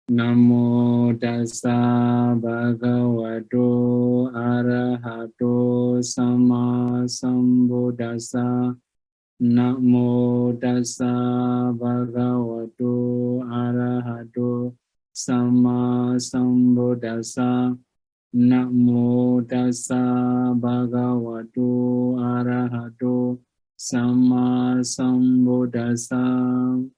Namo tassa bhagavato arahato sama sambuddhassa. Namo tassa bhagavato arahato sama sambuddhassa. Namo tassa bhagavato arahato sama sambuddhassa.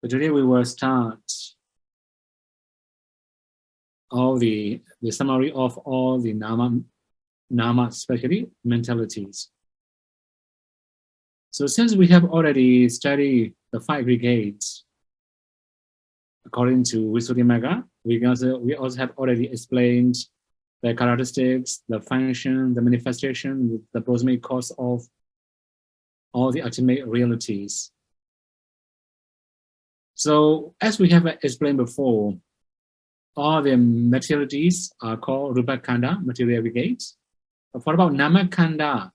So today we will start all the summary of all the nama, especially mentalities. So since we have already studied the 5 aggregates, according to Visuddhimagga, we also have already explained the characteristics, the function, the manifestation, the proximate cause of all the ultimate realities. So as we have explained before, all the materialities are called Rupa Khanda, material aggregates. But what about Nama Khanda,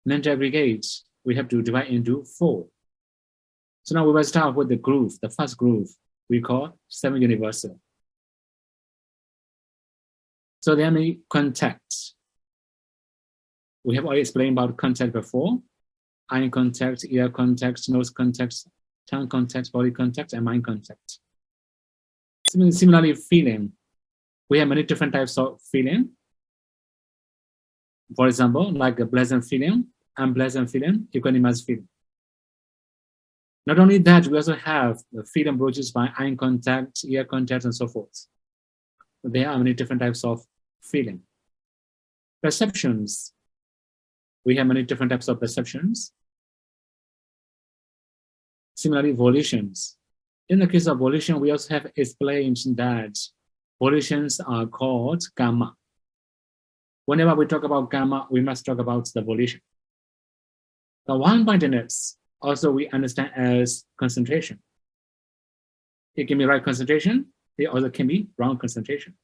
mental aggregates? We have to divide into 4. So now we will start with the group, the first group we call 7 universal. So there are many contacts. We have already explained about contact before: eye contact, ear contact, nose contact, tongue contact, body contact, and mind contact. Similarly, feeling. We have many different types of feeling. For example, like a pleasant feeling, unpleasant feeling, equanimous feeling. Not only that, we also have the feeling produced by eye contact, ear contact, and so forth. There are many different types of feeling. Perceptions. We have many different types of perceptions. Similarly, volitions. In the case of volition, we also have explained that volitions are called karma. Whenever we talk about karma, we must talk about the volition. The one-pointedness also we understand as concentration. It can be right concentration, it also can be wrong concentration.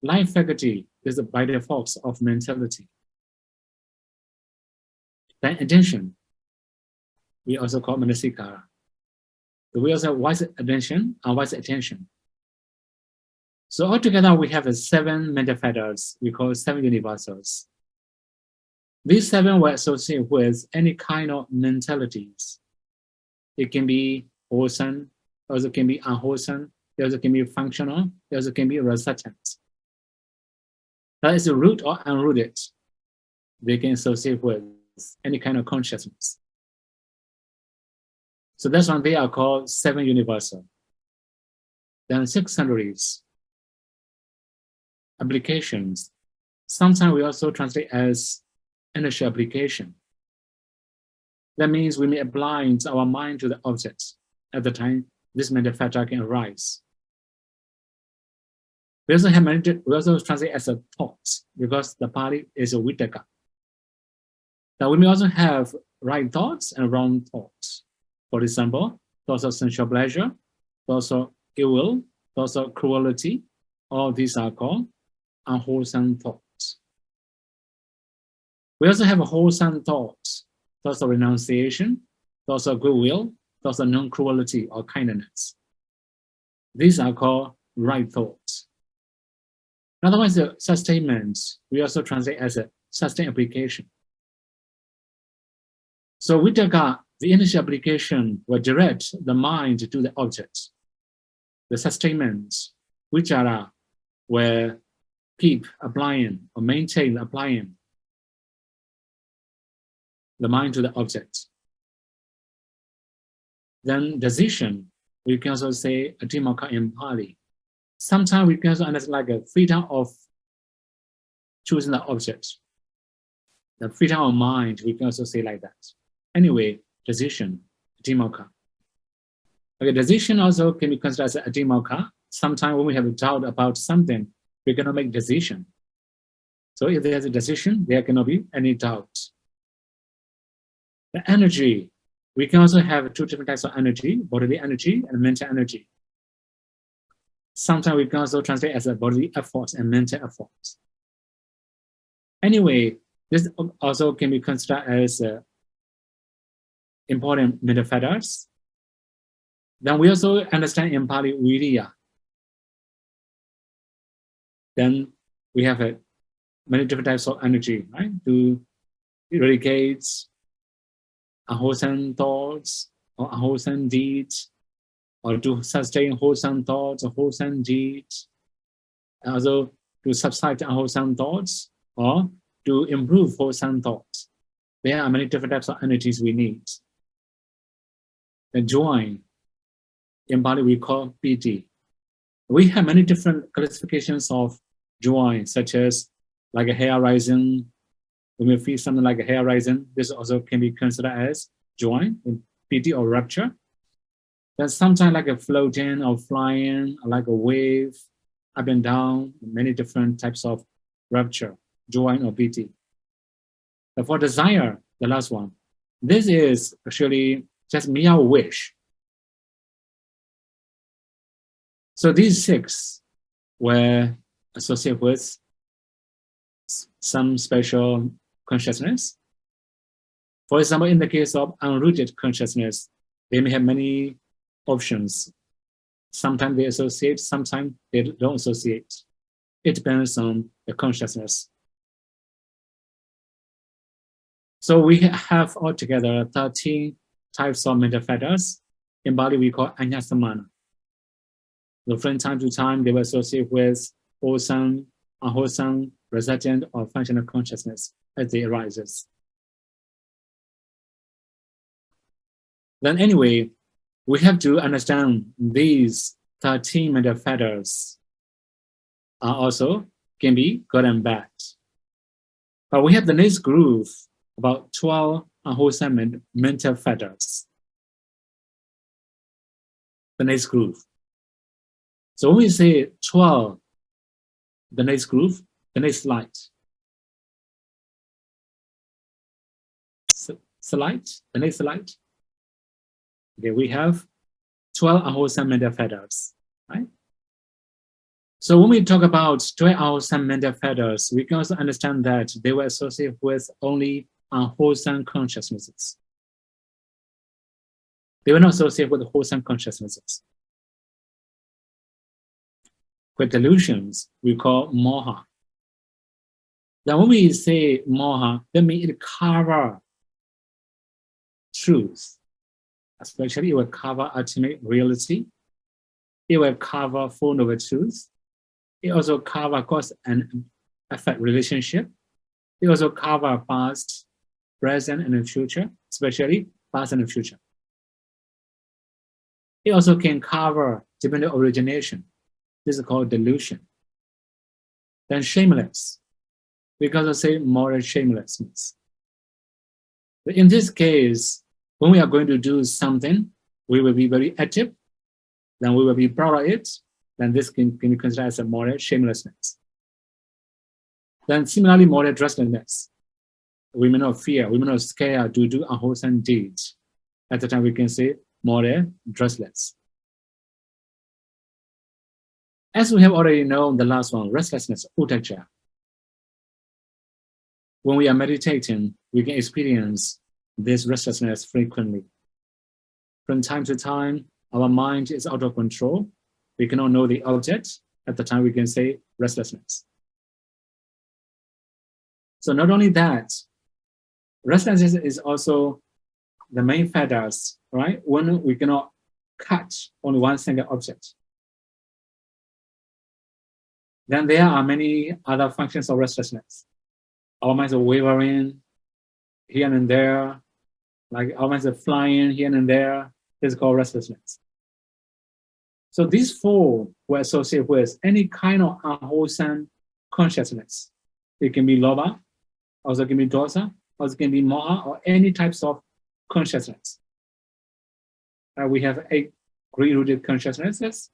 Life faculty is by default of mentality. Then attention, we also call manasikara. So we also have wise attention and wise attention. So altogether, we have 7 mental factors we call 7 universals. These 7 were associated with any kind of mentalities. It can be wholesome, also can be unwholesome, it also can be functional, it also can be resultant. That is root or unrooted. They can associate with any kind of consciousness. So that's why they are called 7 universal. Then 6 sundries. Applications. Sometimes we also translate as energy application. That means we may apply our mind to the object at the time this mental factor can arise. We also translate as a thought because the Pali is a vitaka. Now we may also have right thoughts and wrong thoughts. For example, thoughts of sensual pleasure, thoughts of ill will, thoughts of cruelty. All these are called unwholesome thoughts. We also have wholesome thoughts, thoughts of renunciation, thoughts of goodwill, thoughts of non-cruelty or kindness. These are called right thoughts. Otherwise, the sustainments, we also translate as a sustained application. So vitaka, the initial application, will direct the mind to the object. The sustainments, vichara, will keep applying or maintain applying the mind to the object. Then decision, we can also say atimaka in Pali. Sometimes we can also understand like a freedom of choosing the object. The freedom of mind, we can also say like that. Anyway, decision, atimaka. Okay, decision also can be considered as atimaka. Sometimes when we have a doubt about something, we cannot make decision. So if there's a decision, there cannot be any doubt. The energy, we can also have 2 different types of energy, bodily energy and mental energy. Sometimes we can also translate as a bodily effort and mental effort. Anyway, this also can be considered as important mental factors. Then we also understand in Pali Viriya. Then we have many different types of energy, right? To eradicate unwholesome thoughts or unwholesome deeds, or to sustain wholesome thoughts or wholesome deeds, and also to subside unwholesome thoughts or to improve wholesome thoughts. There are many different types of energies we need. The joy, in Pali we call piti. We have many different classifications of joy, such as like a hair rising. When we feel something like a hair rising, this also can be considered as joy, piti or rapture. Then sometimes like a floating or flying, or like a wave, up and down, many different types of rapture, joy or piti. But for desire, the last one, this is actually just mere wish. So these six were associated with some special consciousness. For example, in the case of unrooted consciousness, they may have many options. Sometimes they associate, sometimes they don't associate. It depends on the consciousness. So we have altogether 13 types of mental fetters. In Bali, we call Anyasamana. So from time to time, they were associated with wholesome, unwholesome, resultant, or functional consciousness as they arises. Then anyway, we have to understand these 13 mental fetters are also can be good and bad. But we have the next group, about 12 unwholesome mental fetters. The next group. So when we say 12, the next group, the next slide. Slide, the next slide. Okay, we have 12 unwholesome mental fetters, right? So when we talk about 12 unwholesome mental fetters, we can also understand that they were associated with only unwholesome consciousnesses. They were not associated with wholesome consciousnesses. With delusions, we call moha. Now when we say moha, that means it covers truth. Especially it will cover ultimate reality. It will cover Four Noble Truths. It also covers cause and effect relationship. It also covers past, present, and future, especially past and future. It also can cover dependent origination. This is called delusion. Then shameless. We can also say moral shamelessness. But in this case, when we are going to do something, we will be very active, then we will be proud of it, then this can be considered as a moral shamelessness. Then similarly, moral dresslessness. We may not fear, we may not scare to do unwholesome deeds. At the time, we can say moral dressless. As we have already known, the last one, restlessness, udacca. When we are meditating, we can experience this restlessness frequently. From time to time, our mind is out of control. We cannot know the object. At the time, we can say restlessness. So not only that, restlessness is also the main fetters, right? When we cannot catch only one single object. Then there are many other functions of restlessness. Our minds are wavering here and there, like our minds are flying here and there. This is called restlessness. So these four were associated with any kind of unwholesome consciousness. It can be lobha, also can be dosa, also can be moha, or any types of consciousness. We have 8 greed-rooted consciousnesses,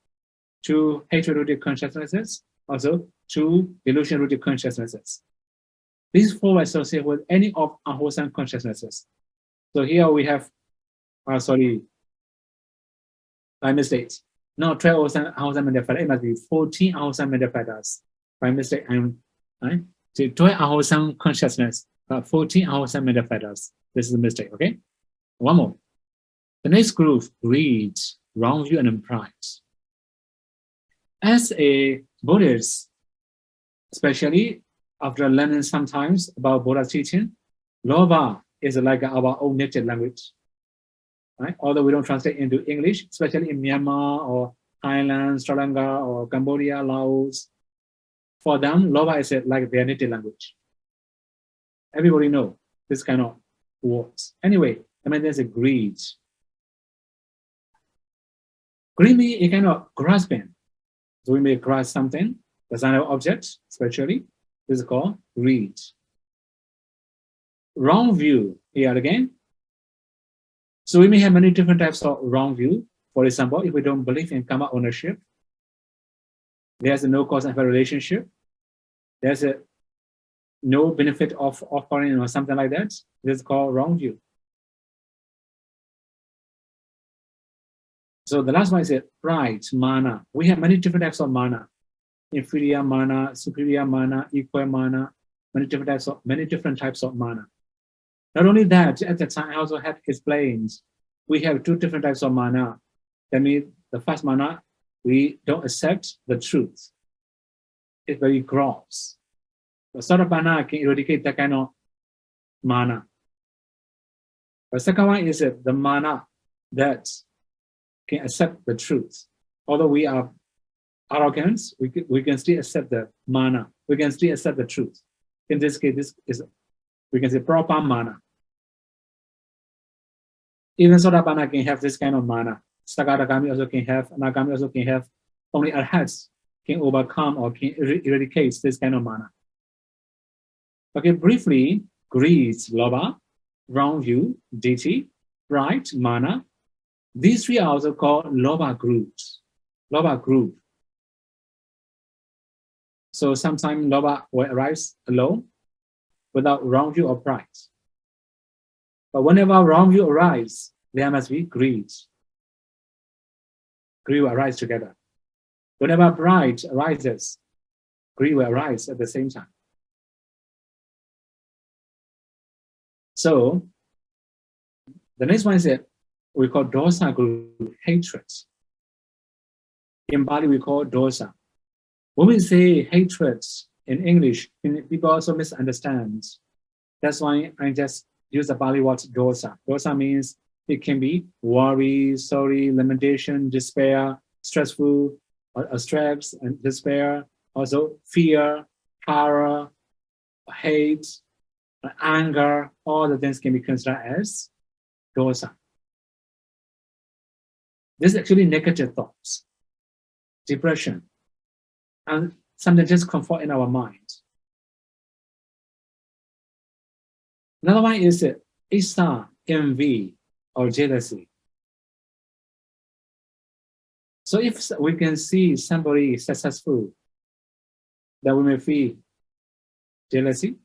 2 hatred-rooted consciousnesses, also 2 delusion-rooted consciousnesses. These four are associated with any of unwholesome consciousnesses. So here we have, by mistake. No, 12 unwholesome mental fetters. It must be 14 unwholesome mental fetters. By mistake, right? So 12 unwholesome consciousness, but 14 unwholesome mental fetters. This is a mistake, okay? One more. The next group, greed. wrong view and pride. As a Buddhist, especially after learning sometimes about Buddha's teaching, Lobha is like our own native language. Right? Although we don't translate into English, especially in Myanmar or Thailand, Sri Lanka, or Cambodia, Laos, for them, Lobha is like their native language. Everybody knows this kind of words. Anyway, I mean, there's a greed. Greed means a kind of grasping. So we may grasp something, the sign of object, especially. This is called greed. Wrong view, here again. So we may have many different types of wrong view. For example, if we don't believe in karma ownership, there's a no cause and effect relationship. There's a no benefit of offering or something like that. This is called wrong view. So the last one is pride, mana. We have many different types of mana. Inferior mana, superior mana, equal mana, many different types of mana. Not only that, at the time I also had explained, we have two different types of mana. That means the first mana, we don't accept the truth. It's very gross. The sort of mana can eradicate that kind of mana. The second one is the mana that can accept the truth. Although we are arrogant, we can still accept the mana. We can still accept the truth. In this case, this is, we can say, proper mana. Even Sotapanna can have this kind of mana. Sakadagami also can have, Anagami also can have. Only Arhats can overcome or can eradicate this kind of mana. Okay, briefly, greed, lobha, wrong view, ditthi, pride, mana. These three are also called lobha groups. Lobha group. So sometimes lobha will arise alone without wrong view or pride. But whenever wrong view arises, there must be greed. Greed will arise together. Whenever pride arises, greed will arise at the same time. So the next one is that we call dosa group, hatred. In Bali, we call dosa. When we say hatred in English, people also misunderstand. That's why I just use the Bali word dosa. Dosa means it can be worry, sorry, lamentation, despair, stressful, stress and despair, also fear, horror, hate, anger, all the things can be considered as dosa. This is actually negative thoughts, depression, and something just comfort in our mind. Another one is 𝐸𝐸, envy, or jealousy. So if we can see somebody successful, then we may feel jealousy.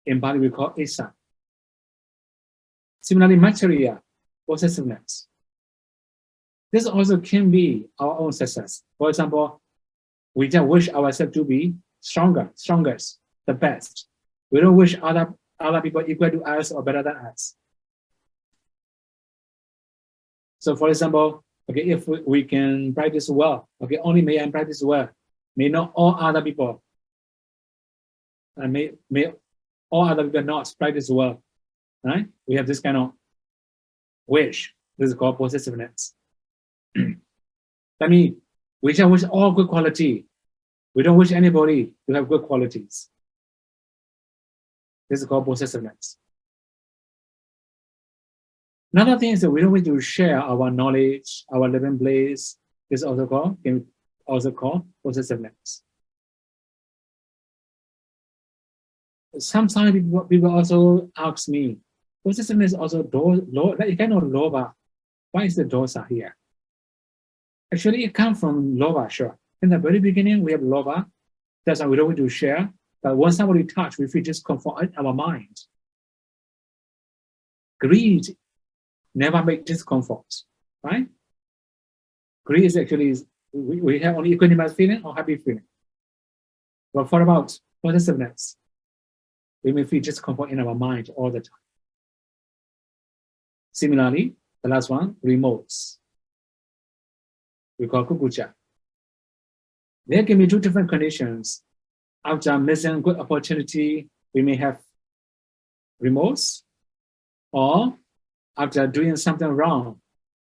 In Bali, we call 𝐸𝐸. Similarly, material, possessiveness. This also can be our own success. For example, we just wish ourselves to be stronger, strongest, the best. We don't wish other people equal to us or better than us. So for example, okay, if we can practice well, okay, only may I practice well, may not all other people, and may all other people not practice well, right? We have this kind of wish. This is called possessiveness. That means we just wish all good quality. We don't wish anybody to have good qualities. This is called possessiveness. Another thing is that we don't wish to share our knowledge, our living place. This is also called possessiveness. Sometimes people also ask me, possessiveness also kind of lobha. Why is the dosa here? Actually, it comes from lobha, sure. In the very beginning, we have lobha. That's why we don't want to share. But once somebody touch, we feel discomfort in our mind. Greed never make discomfort, right? Greed is actually, we have only equanimous feeling or happy feeling. But for about possessiveness, we may feel discomfort in our mind all the time. Similarly, the last one, remotes. We call kukucha. There can be two different conditions. After missing good opportunity, we may have remorse, or after doing something wrong,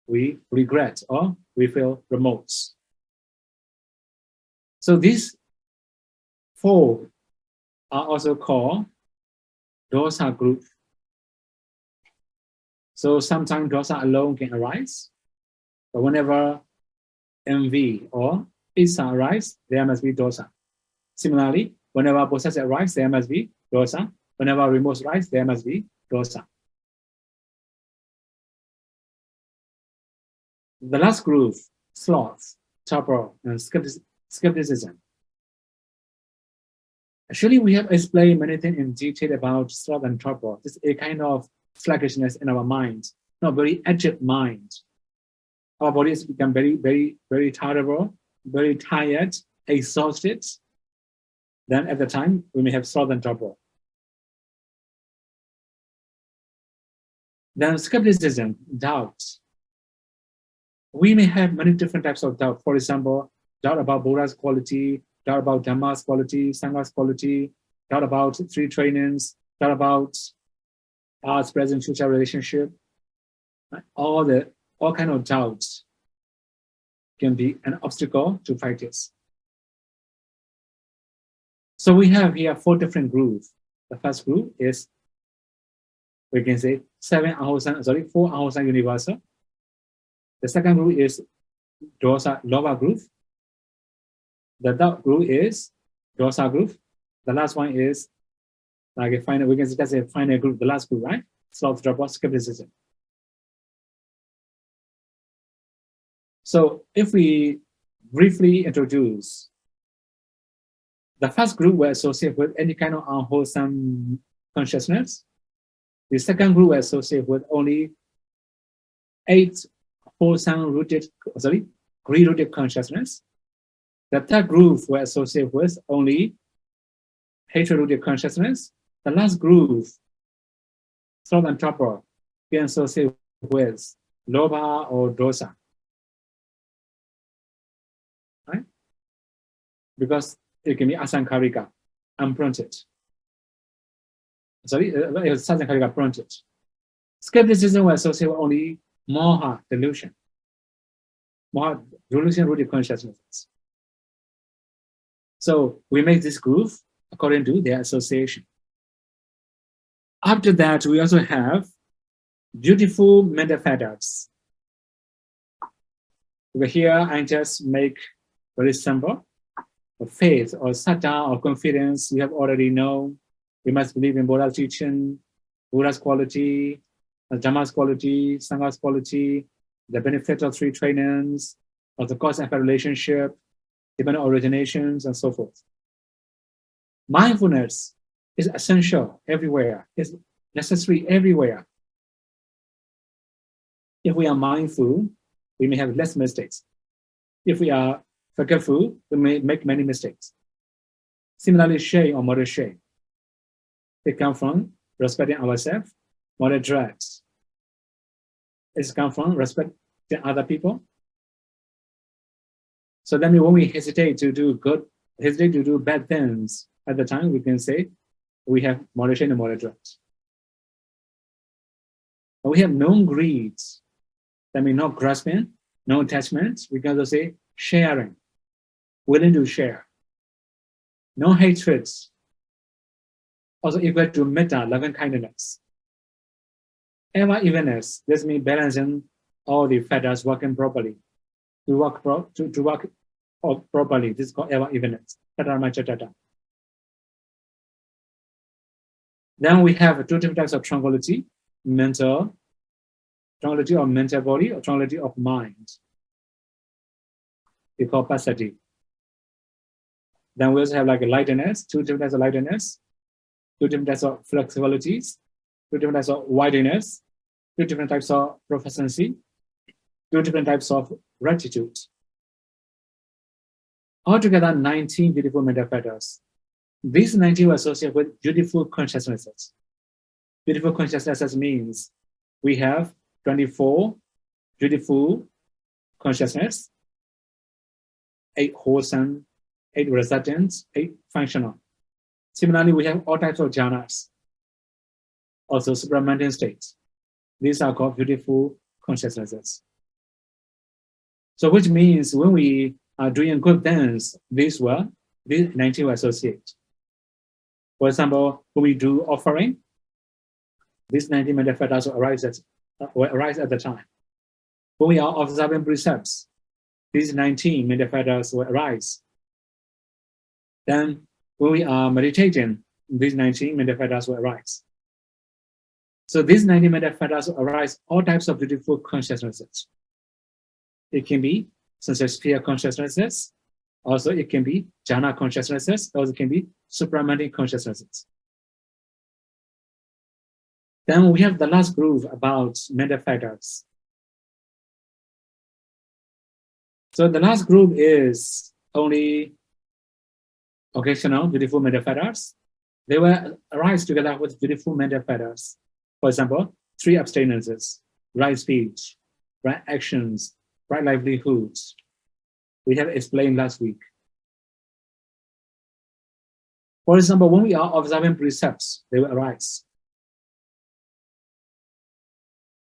we regret or we feel remorse. So these four are also called dosa group. So sometimes dosa alone can arise, but whenever envy or issa arise, there must be dosa. Similarly, whenever possession arises, there must be dosa. Whenever remorse arises, there must be dosa. The last group, sloth, torpor, and skepticism. Actually, we have explained many things in detail about sloth and torpor. It's a kind of sluggishness in our mind, not very active mind. Our bodies become very terrible, very tired, exhausted. Then at the time, we may have sloth and torpor. Then skepticism, doubt. We may have many different types of doubt. For example, doubt about Buddha's quality, doubt about Dhamma's quality, Sangha's quality, doubt about three trainings, doubt about past, present, future relationship. All kind of doubts can be an obstacle to practice. So we have here four different groups. The first group is, we can say, four Ahosan universal. The second group is dosa lower group. The third group is dosa group. The last one is like a final, we can just say final group, the last group, right? Sloth, torpor, skepticism. So if we briefly introduce, the first group will associate with any kind of unwholesome consciousness. The second group will associate with only 8 wholesome greed-rooted consciousness. The third group will associate with only hatred-rooted consciousness. The last group, sloth and torpor, can associate with lobha or dosa. Right? Because it can be asankarika, unprompted. Sasankarika, prompted. Skepticism will associate with only moha, delusion. Moha, delusion-rooted consciousness. So we make this group according to their association. After that, we also have beautiful mental fetters. Over here, I just make very simple. Faith or saddha or confidence, we have already known. We must believe in Buddha's teaching, Buddha's quality, Dhamma's quality, Sangha's quality, the benefit of three trainings, of the cause and effect relationship, dependent originations, and so forth. Mindfulness is essential everywhere, is necessary everywhere. If we are mindful, we may have less mistakes. If we are forgetful, we may make many mistakes. Similarly, shame or moderate shame. They come from respecting ourselves, moderate dread. It comes from respecting other people. So then when we hesitate to do good, hesitate to do bad things, at the time we can say we have moderation and moderate dread. But we have no greed, that means no grasping, no attachment. We can also say sharing, willing to share. No hatred, also equal to metta, loving kindness. Ever evenness, this means balancing all the fetters working properly. To work properly, this is called ever evenness. Then we have two different types of tranquility, tranquility of mental body or tranquility of mind. We call passaddhi. Then we also have like a lightness, two different types of lightness, two different types of flexibilities, two different types of wideness, two different types of proficiency, two different types of rectitude. Altogether, 19 beautiful mental fetters. These 19 are associated with beautiful consciousnesses. Beautiful consciousnesses means we have 24 beautiful consciousness, 8 wholesome, 8 resultant, 8 functional. Similarly, we have all types of jhanas, also supramountain states. These are called beautiful consciousnesses. So which means when we are doing good things, these 19 will associate. For example, when we do offering, these 19 mental factors will arise at the time. When we are observing precepts, these 19 mental factors will arise. Then when we are meditating, these 19 mental factors will arise. So these 19 mental factors will arise all types of beautiful consciousnesses. It can be sensory sphere consciousnesses, also it can be jhana consciousnesses, also it can be supramountain consciousnesses. Then we have the last group about mental factors. So the last group is only occasional beautiful mental factors. They will arise together with beautiful mental factors. For example, 3 abstinences, right speech, right actions, right livelihoods. We have explained last week. For example, when we are observing precepts, they will arise.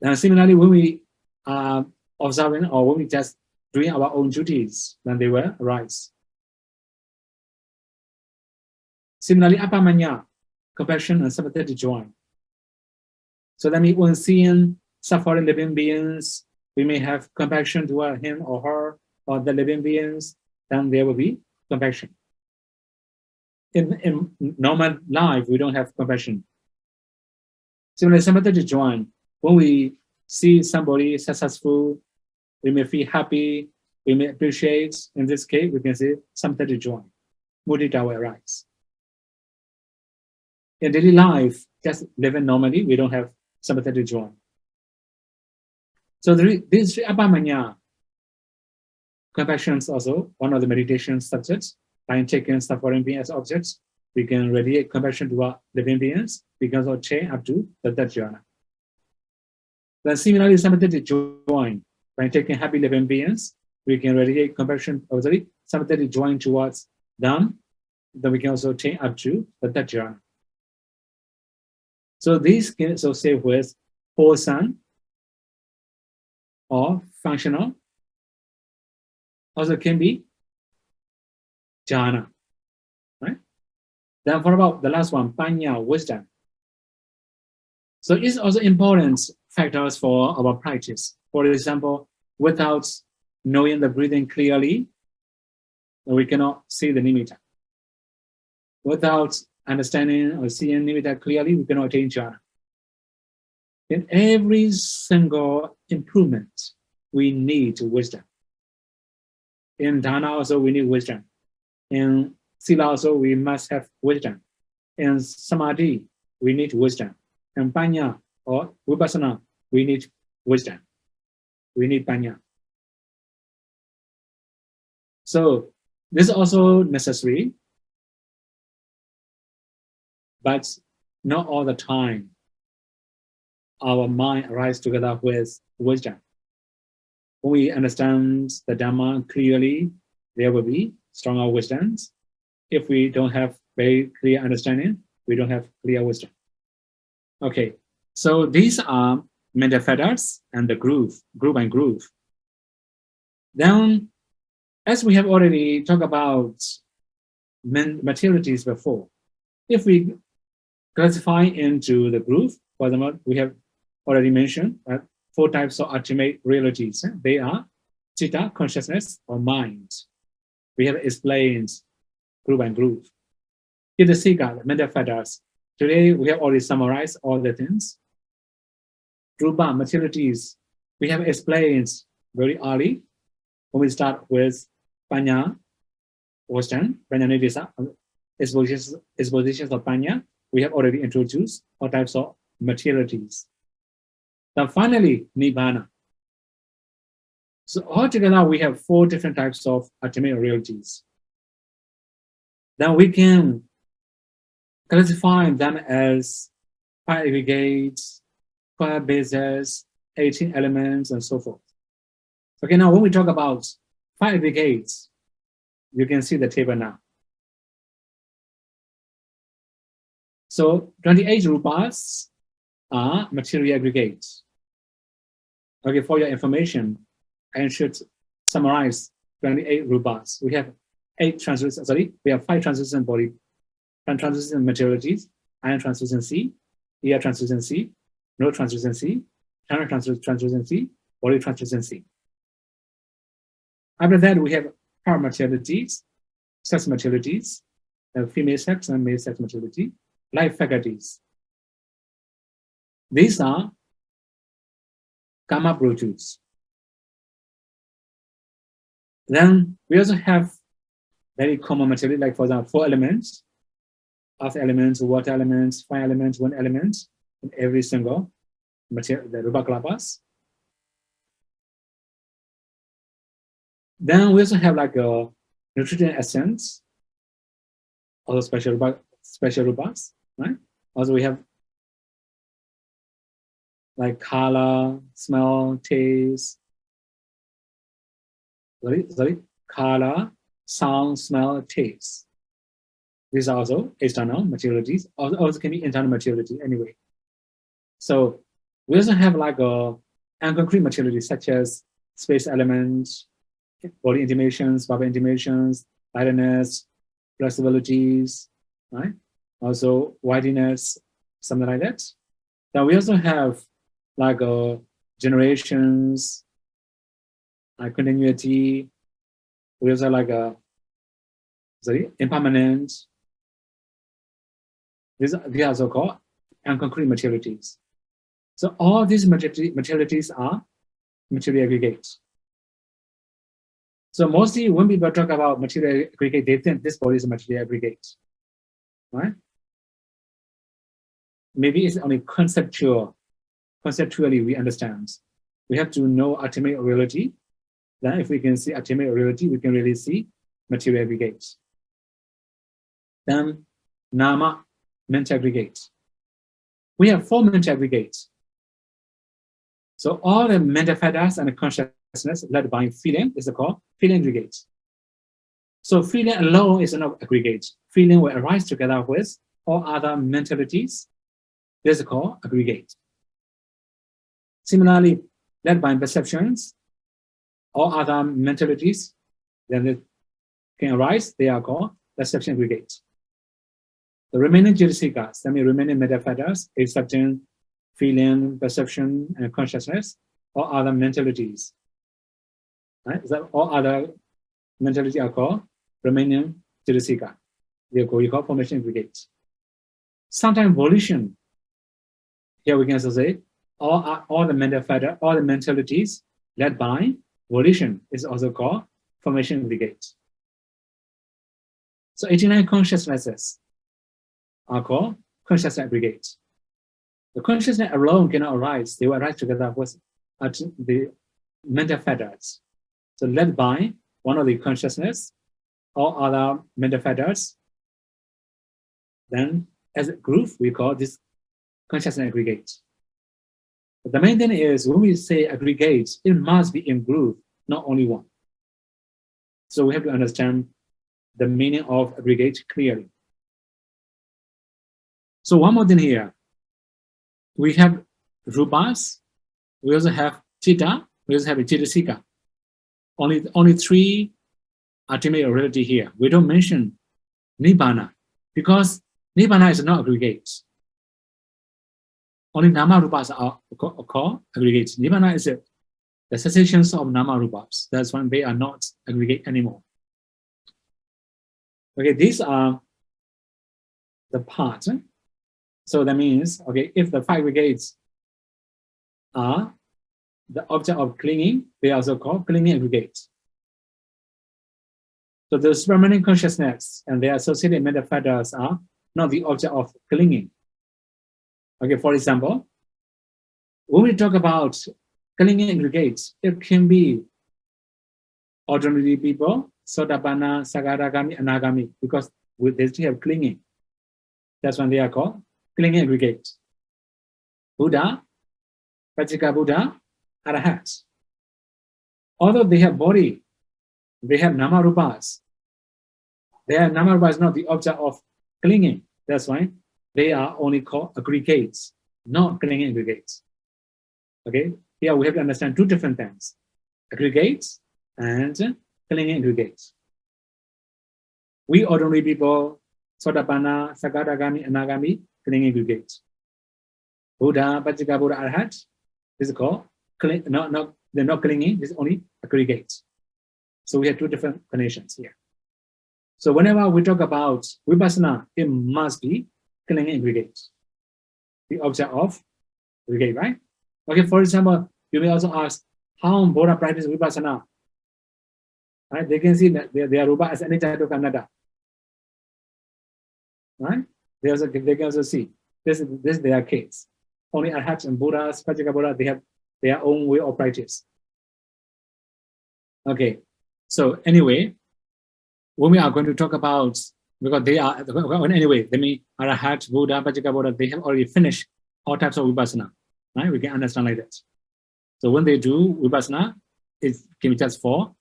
And similarly, when we are observing or when we just doing our own duties, then they will arise. Similarly, apamanya, compassion and sympathetic joy. So that means when seeing suffering living beings, we may have compassion toward him or her or the living beings, then there will be compassion. In normal life, we don't have compassion. Similarly, sympathetic joy. When we see somebody successful, we may feel happy, we may appreciate. In this case, we can say sympathetic joy. Mudita will arise. In daily life, just living normally, we don't have sympathetic joy. So these 3 apamanya, compassion is also one of the meditation subjects. By taking suffering beings as objects, we can radiate compassion to our living beings. We can also chain up to the third jhana. Then similarly, sympathetic joy. By taking happy living beings, we can radiate compassion, sympathetic joy towards them. Then we can also chain up to the third jhana. So these can associate with wholesome or functional. Also can be jhana, right? Then for about the last one, panya, wisdom. So it's also important factors for our practice. For example, without knowing the breathing clearly, we cannot see the nimitta. Without understanding or seeing nimitta clearly, we cannot attain jhana. In every single improvement, we need wisdom. In dana also, we need wisdom. In sila also, we must have wisdom. In samadhi, we need wisdom. In panya or vipassana, we need wisdom. We need panya. So this is also necessary, but not all the time our mind arises together with wisdom. When we understand the Dhamma clearly, there will be stronger wisdoms. If we don't have very clear understanding, we don't have clear wisdom. Okay, so these are mental factors and the group and groove. Then, as we have already talked about materialities before, if we classify into the group, for example, we have already mentioned 4 types of ultimate realities. They are citta, consciousness, or mind. We have explained group and groove. In the Sika, mental factors, today we have already summarized all the things. Rupa, materialities, we have explained very early when we start with Panya, wisdom, Panya Nidisa, expositions of Panya. We have already introduced all types of materialities. Then finally, Nibbana. So altogether, we have 4 different types of ultimate realities. Then we can classify them as 5 aggregates, 5 bases, 18 elements, and so forth. Okay, now when we talk about 5 aggregates, you can see the table now. So 28 rupas are material aggregates. Okay, for your information, I should summarize 28 rupas. We have 5 translucent body, translucent materialities, iron translucency, air translucency, no translucency, channel translucency, body translucency. After that, we have power materialities, sex materialities, female sex and male sex materiality, life faculties. These are karma produce. Then we also have very common material, like for example, 4 elements, earth elements, water elements, fire elements, wind elements, in every single material, the rupa kalapas. Then we also have like a nutrient essence, also special rupas, right? Also we have like color, smell, taste, color, sound, smell, taste. These are also external materialities, also can be internal materiality anyway. So we also have like a concrete materiality such as space elements, body intimations, verbal intimations, lightness, flexibilities, right? Also widiness, something like that. Then we also have like generations, like continuity. We also like impermanent. These are also called concrete materialities. So all these materialities are material aggregates. So mostly when people talk about material aggregate, they think this body is a material aggregate, right? Maybe it's only conceptually we understand. We have to know ultimate reality. Then if we can see ultimate reality, we can really see material aggregates. Then nama, mental aggregates. We have 4 mental aggregates. So all the mental factors and consciousness led by feeling is called feeling aggregates. So feeling alone is not aggregate. Feeling will arise together with all other mentalities. This is called aggregate. Similarly, led by perceptions, all other mentalities, then they can arise, they are called perception aggregates. The remaining jidasikas, that means remaining mental factors, accepting, feeling, perception, and consciousness, all other mentalities. Right? So all other mentalities are called remaining jidasika. They are called formation aggregates. Sometimes volition, here we can also say, all the mental factor, all the mentalities led by volition is also called formation aggregates. So 89 consciousnesses are called consciousness aggregates. The consciousness alone cannot arise. They will arise together with the mental factors. So led by one of the consciousness, all other mental factors, then as a group, we call this consciousness aggregate. But the main thing is when we say aggregates, it must be in group, not only one. So we have to understand the meaning of aggregate clearly. So one more thing here. We have rupas, we also have chitta, we also have jidasika. Only 3 ultimate reality here. We don't mention nibbana because nibbana is not aggregate. Only nama rupas are called aggregates. Nibbana is the cessations of nama rupas. That's when they are not aggregate anymore. Okay, these are the parts. So that means, okay, if the 5 aggregates are the object of clinging, they are also called clinging aggregates. So the permanent consciousness and their associated mental factors are not the object of clinging. Okay, for example, when we talk about clinging aggregates, it can be ordinary people, Sotapanna, Sagadagami, Anagami, because they still have clinging. That's when they are called clinging aggregates. Buddha, Pachika Buddha, arahats. Although they have body, they have namarupas. Their namarupa is not the object of clinging. That's why they are only called aggregates, not clinging aggregates. Okay, here we have to understand two different things: aggregates and clinging aggregates. We ordinary people, Sotapanna, Sakadagami, Anagami, clinging aggregates. Buddha, Pachika, Buddha, Arhat, this is called they're not clinging. This is only aggregates. So we have two different conditions here. So whenever we talk about vipassana, it must be clinging aggregates, the object of aggregate, right? Okay, for example, you may also ask, how Buddha practice vipassana? Right? They can see that they are rupa as anicca dukkha anatta. Right? They can also see this is their case. Only Arhats and Buddhas, Pachika Buddha, they have their own way of practice. Okay, so anyway, when we are going to talk about, because they are, anyway, they mean Arhat, Buddha, Pachika Buddha, they have already finished all types of vipassana. Right? We can understand like that. So when they do vipassana, it can be just for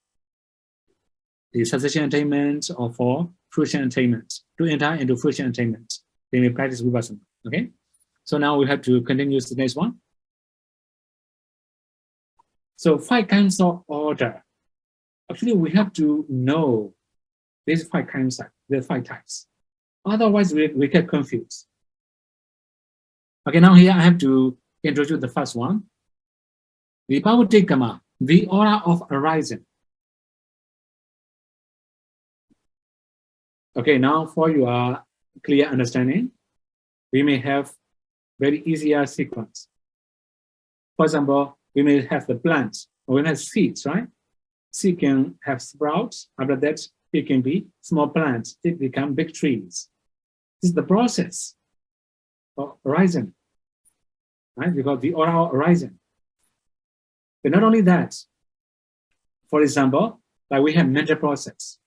the cessation attainment or for fruition attainment. To enter into fruition attainment, they may practice vipassana. Okay? So now we have to continue to the next one. So 5 kinds of order. Actually, we have to know these 5 kinds, the 5 types. Otherwise, we get confused. Okay, now here I have to introduce the first one. The Pavatikama, the aura of arising. Okay, now for your clear understanding, we may have very easier sequence. For example, we may have the plants, or we may have seeds, right? Seed can have sprouts. After that, it can be small plants. It become big trees. This is the process of arising, right? Because the aura of arising. But not only that, for example, like we have mental process.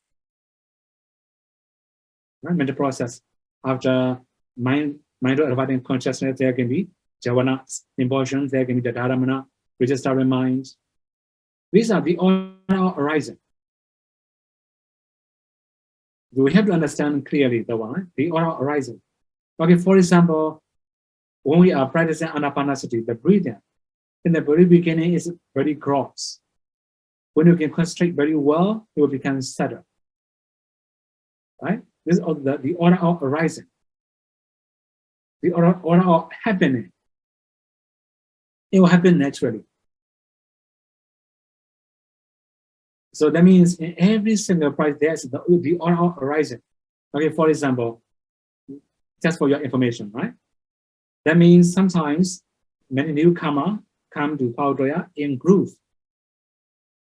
Right? Mental process. After mindful abiding consciousness, there can be javana, impulsions, there can be the dharamana, registered mind. These are the aura arising. We have to understand clearly the one, the aura arising. Okay, for example, when we are practicing anapanasati, the breathing, in the very beginning is very gross. When you can concentrate very well, it will become subtle. Right? This is the aura of arising. The aura of happening. It will happen naturally. So that means in every single practice, there's the aura of arising. Okay, for example, just for your information, right? That means sometimes many newcomers come to Paudaya in group.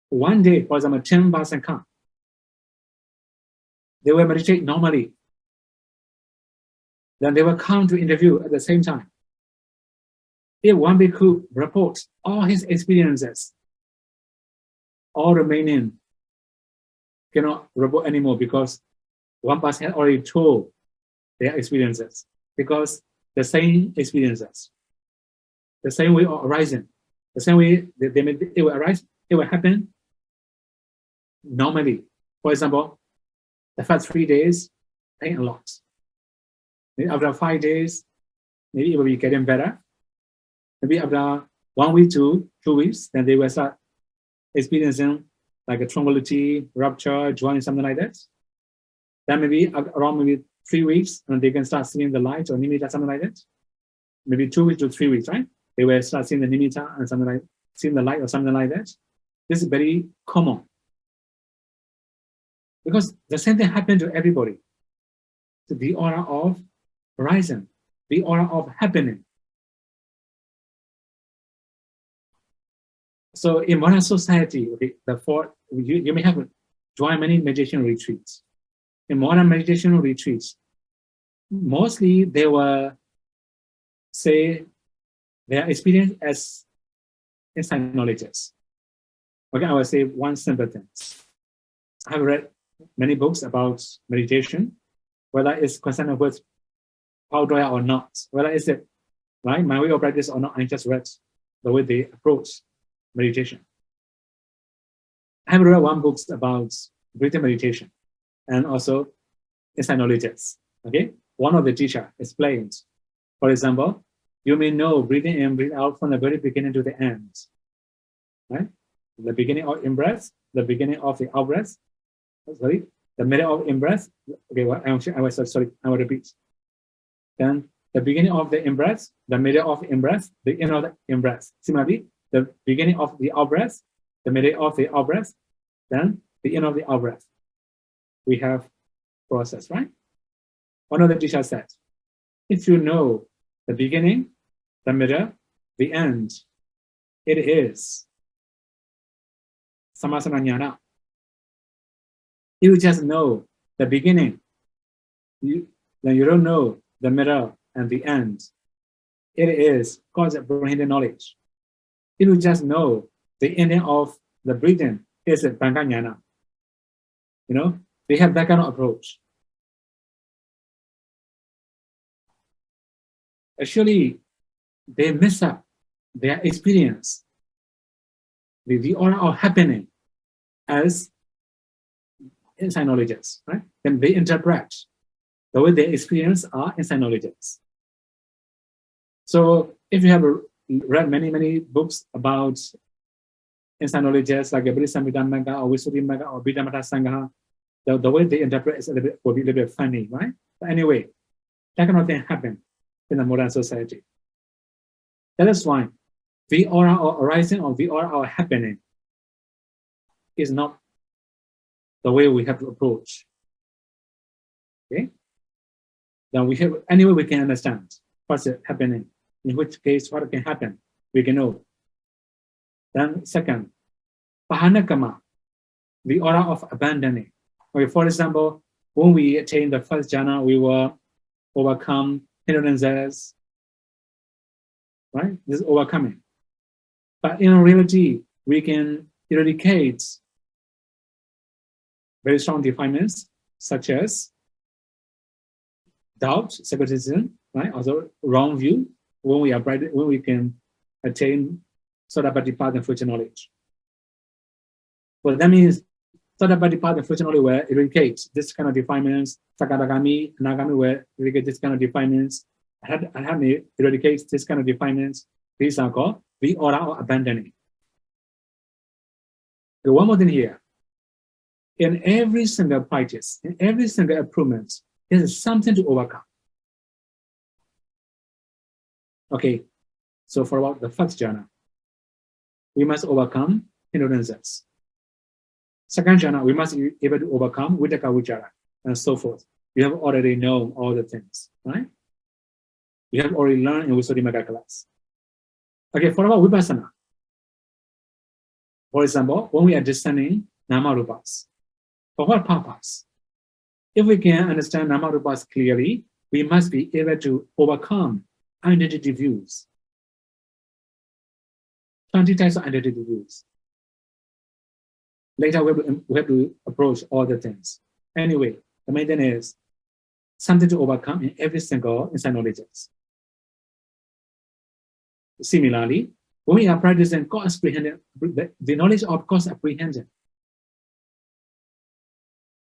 One day, for example, 10 person come. They will meditate normally. Then they will come to interview at the same time. If one bhikkhu reports all his experiences, all remaining cannot report anymore because one person has already told their experiences. Because the same experiences, the same way of arising, the same way it will arise, it will happen normally. For example, the first 3 days, pain a lot. Maybe after 5 days, maybe it will be getting better. Maybe after 1 week to 2 weeks, then they will start experiencing like a tranquility, rupture, joy, something like that. Then maybe around maybe 3 weeks, and they can start seeing the light or nimitta, something like that. Maybe 2 weeks to 3 weeks, right? They will start seeing the nimitta and something like seeing the light or something like that. This is very common. Because the same thing happened to everybody. So the aura of horizon, the aura of happening. So in modern society, okay, you may have joined many meditation retreats. In modern meditation retreats, mostly they will say their experience as insight knowledges. Okay, I will say one simple thing. I have read many books about meditation, whether it's concerned with Paudaya or not, whether it's right, my way of practice or not. I just read the way they approach meditation. I have read one book about breathing meditation and also inside knowledges. Okay, one of the teacher explained, for example, you may know breathing in, breathing out from the very beginning to the end, right? The beginning of in-breath, the beginning of the out-breath, sorry, the middle of in-breath. Okay, well, I will repeat. Then the beginning of the in-breath, the middle of in-breath, the end of the in-breath. Similarly, the beginning of the out-breath, the middle of the out-breath, then the end of the out-breath. We have process, right? One of the teachers said, if you know the beginning, the middle, the end, it is Samasana Jnana. If you just know the beginning, then you don't know the middle and the end. It is concept-oriented knowledge. If you just know the ending of the breathing, it's a Banga Jnana. You know, they have that kind of approach. Actually, they mess up their experience, the order of happening as inside knowledges, right? Then they interpret the way they experience are inside knowledges. So if you have read many books about inside knowledges like Abhidhamma Magga or Visuddhi Magga or Abhidhamma Sangha, the way they interpret is will be a little bit funny, right? But anyway, that kind of thing happen in the modern society. That is why the aura or arising or the aura or happening is not the way we have to approach. Okay? Then we have anyway we can understand what's happening, in which case what can happen, we can know. Then second, Pahanakama, the aura of abandoning. Okay, for example, when we attain the first jhana, we will overcome hindrances, right? This is overcoming. But in reality, we can eradicate very strong defilements such as doubt, skepticism, right? Also wrong view when we are bright, when we can attain Sotapadipad and future knowledge. Well, that means Sotapadipad and future knowledge will eradicate this kind of defilements. Sakadagami, Anagami will eradicate this kind of defilements. Arhami eradicates this kind of defilements. These are called the aura of abandoning. Okay, one more thing here. In every single practice, in every single improvement, there is something to overcome. Okay, so for about the first jhana, we must overcome hindrances. Second jhana, we must be able to overcome Vitaka Vichara and so forth. You have already known all the things, right? You have already learned in Visuddhi Magga class. Okay, for about Vipassana, for example, when we are discerning Nama Rupas, for what purpose? If we can understand Nama Rupas clearly, we must be able to overcome identity views. 20 types of identity views. Later, we have to approach all the things. Anyway, the main thing is something to overcome in every single inside knowledges. Similarly, when we are practicing cause apprehension, the knowledge of cause apprehension,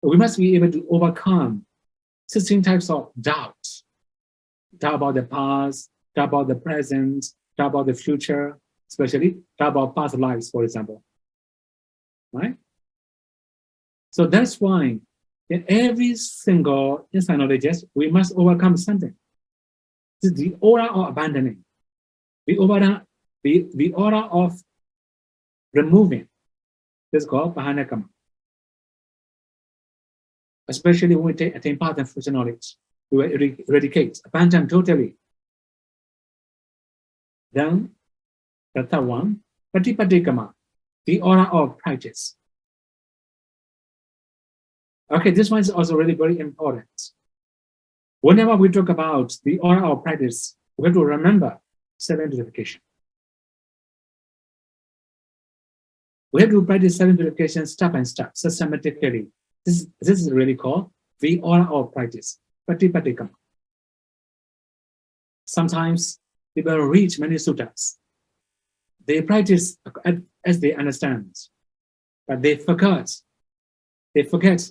we must be able to overcome 16 types of doubts. Doubt about the past, doubt about the present, doubt about the future, especially doubt about past lives, for example. Right? So that's why in every single inside knowledges, we must overcome something. This is the aura of abandoning, the aura of removing. This is called Pahanakama. Especially when we attain path and future knowledge, we will eradicate, abandon totally. Then the third one, Patipadikama, the aura of practice. Okay, this one is also really very important. Whenever we talk about the aura of practice, we have to remember 7 purification. We have to practice 7 purification step by step, systematically. This is really called the aura of practice, Patipadikama. Sometimes people reach many suttas. They practice as they understand, but they forget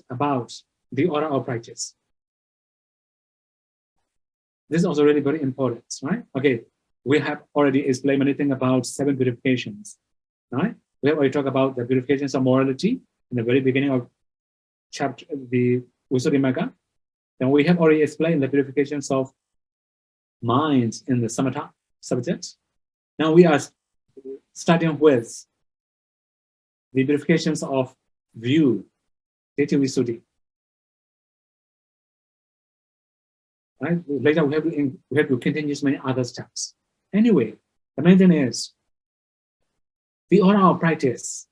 about the order of practice. This is also really very important, right? Okay, we have already explained many things about 7 purifications, right? We have already talked about the purifications of morality in the very beginning of chapter, the Visuddhimagga. Then we have already explained the purifications of minds in the Samatha subject. Now we are starting with the purifications of view, Ditthi Visuddhi. Right? Later we have to continue many other steps. Anyway, the main thing is the order of practice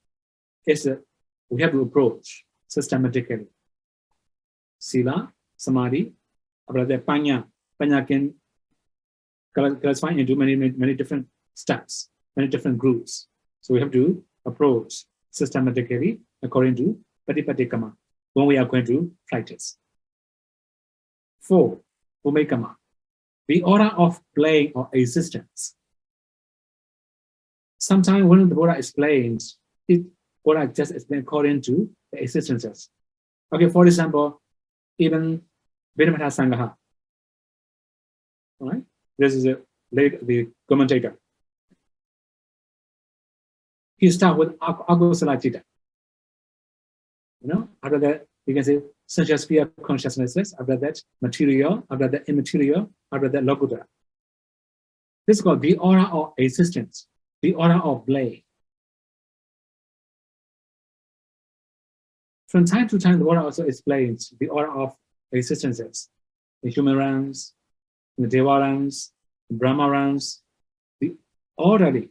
is that we have to approach systematically. Sila, Samadhi, Panya can classify into many different steps, many different groups. So we have to approach systematically according to Patipatikama when we are going to practice. 4. Bhumikama, the order of playing or existence. Sometimes when the Buddha explains, Buddha just explains according to the existences. Okay, for example, even Vinamata Sangaha. All right? This is the commentator. He starts with Agosala Chitta. You know, after that, you can say sensual sphere consciousnesses, after that, material, after that, immaterial, after that, Lokuttara. This is called the order of existence, the order of play. From time to time, the Buddha also explains the order of existences, the human realms, the Deva realms, the Brahma realms, the orderly.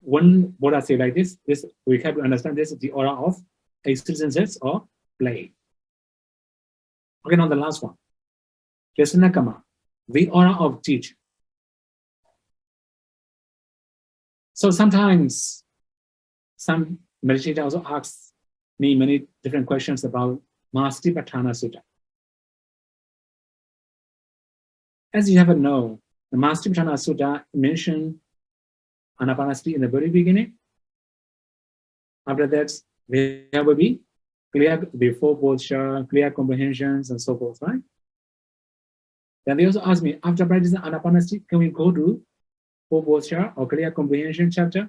When Buddha say like this, we have to understand this is the order of existences or play. Okay, now the last one. Kama, the order of teaching. So sometimes some meditator also asks me many different questions about Mahasatipatthana Sutta. As you have know, the Mahasatipatthana Sutta mentioned Anapanasati in the very beginning. After that, there will be clear before posture, clear comprehensions, and so forth, right? Then they also ask me, after practicing Anapanasati, can we go to full posture or clear comprehension chapter?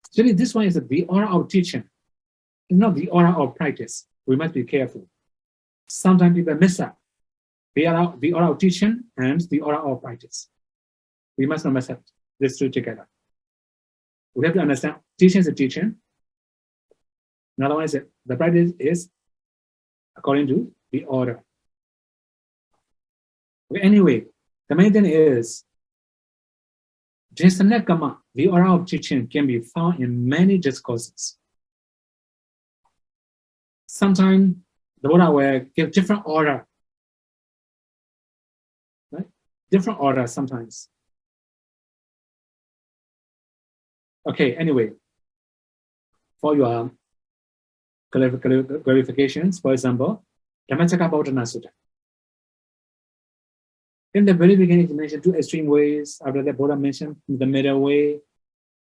Actually, this one is the order of teaching. It's not the order of practice. We must be careful. Sometimes people mess up the order of teaching and the order of practice. We must not mess up these two together. We have to understand teaching is a teaching. Another one is the practice is according to the order. Okay, anyway, the main thing is Kama, the order of teaching can be found in many discourses. Sometimes the Buddha will give different order. Right? Different order sometimes. Okay, anyway, for your clarifications, for example, Dhammacakkappavattana Sutta. In the very beginning, he mentioned 2 extreme ways. After that, Buddha mentioned the middle way.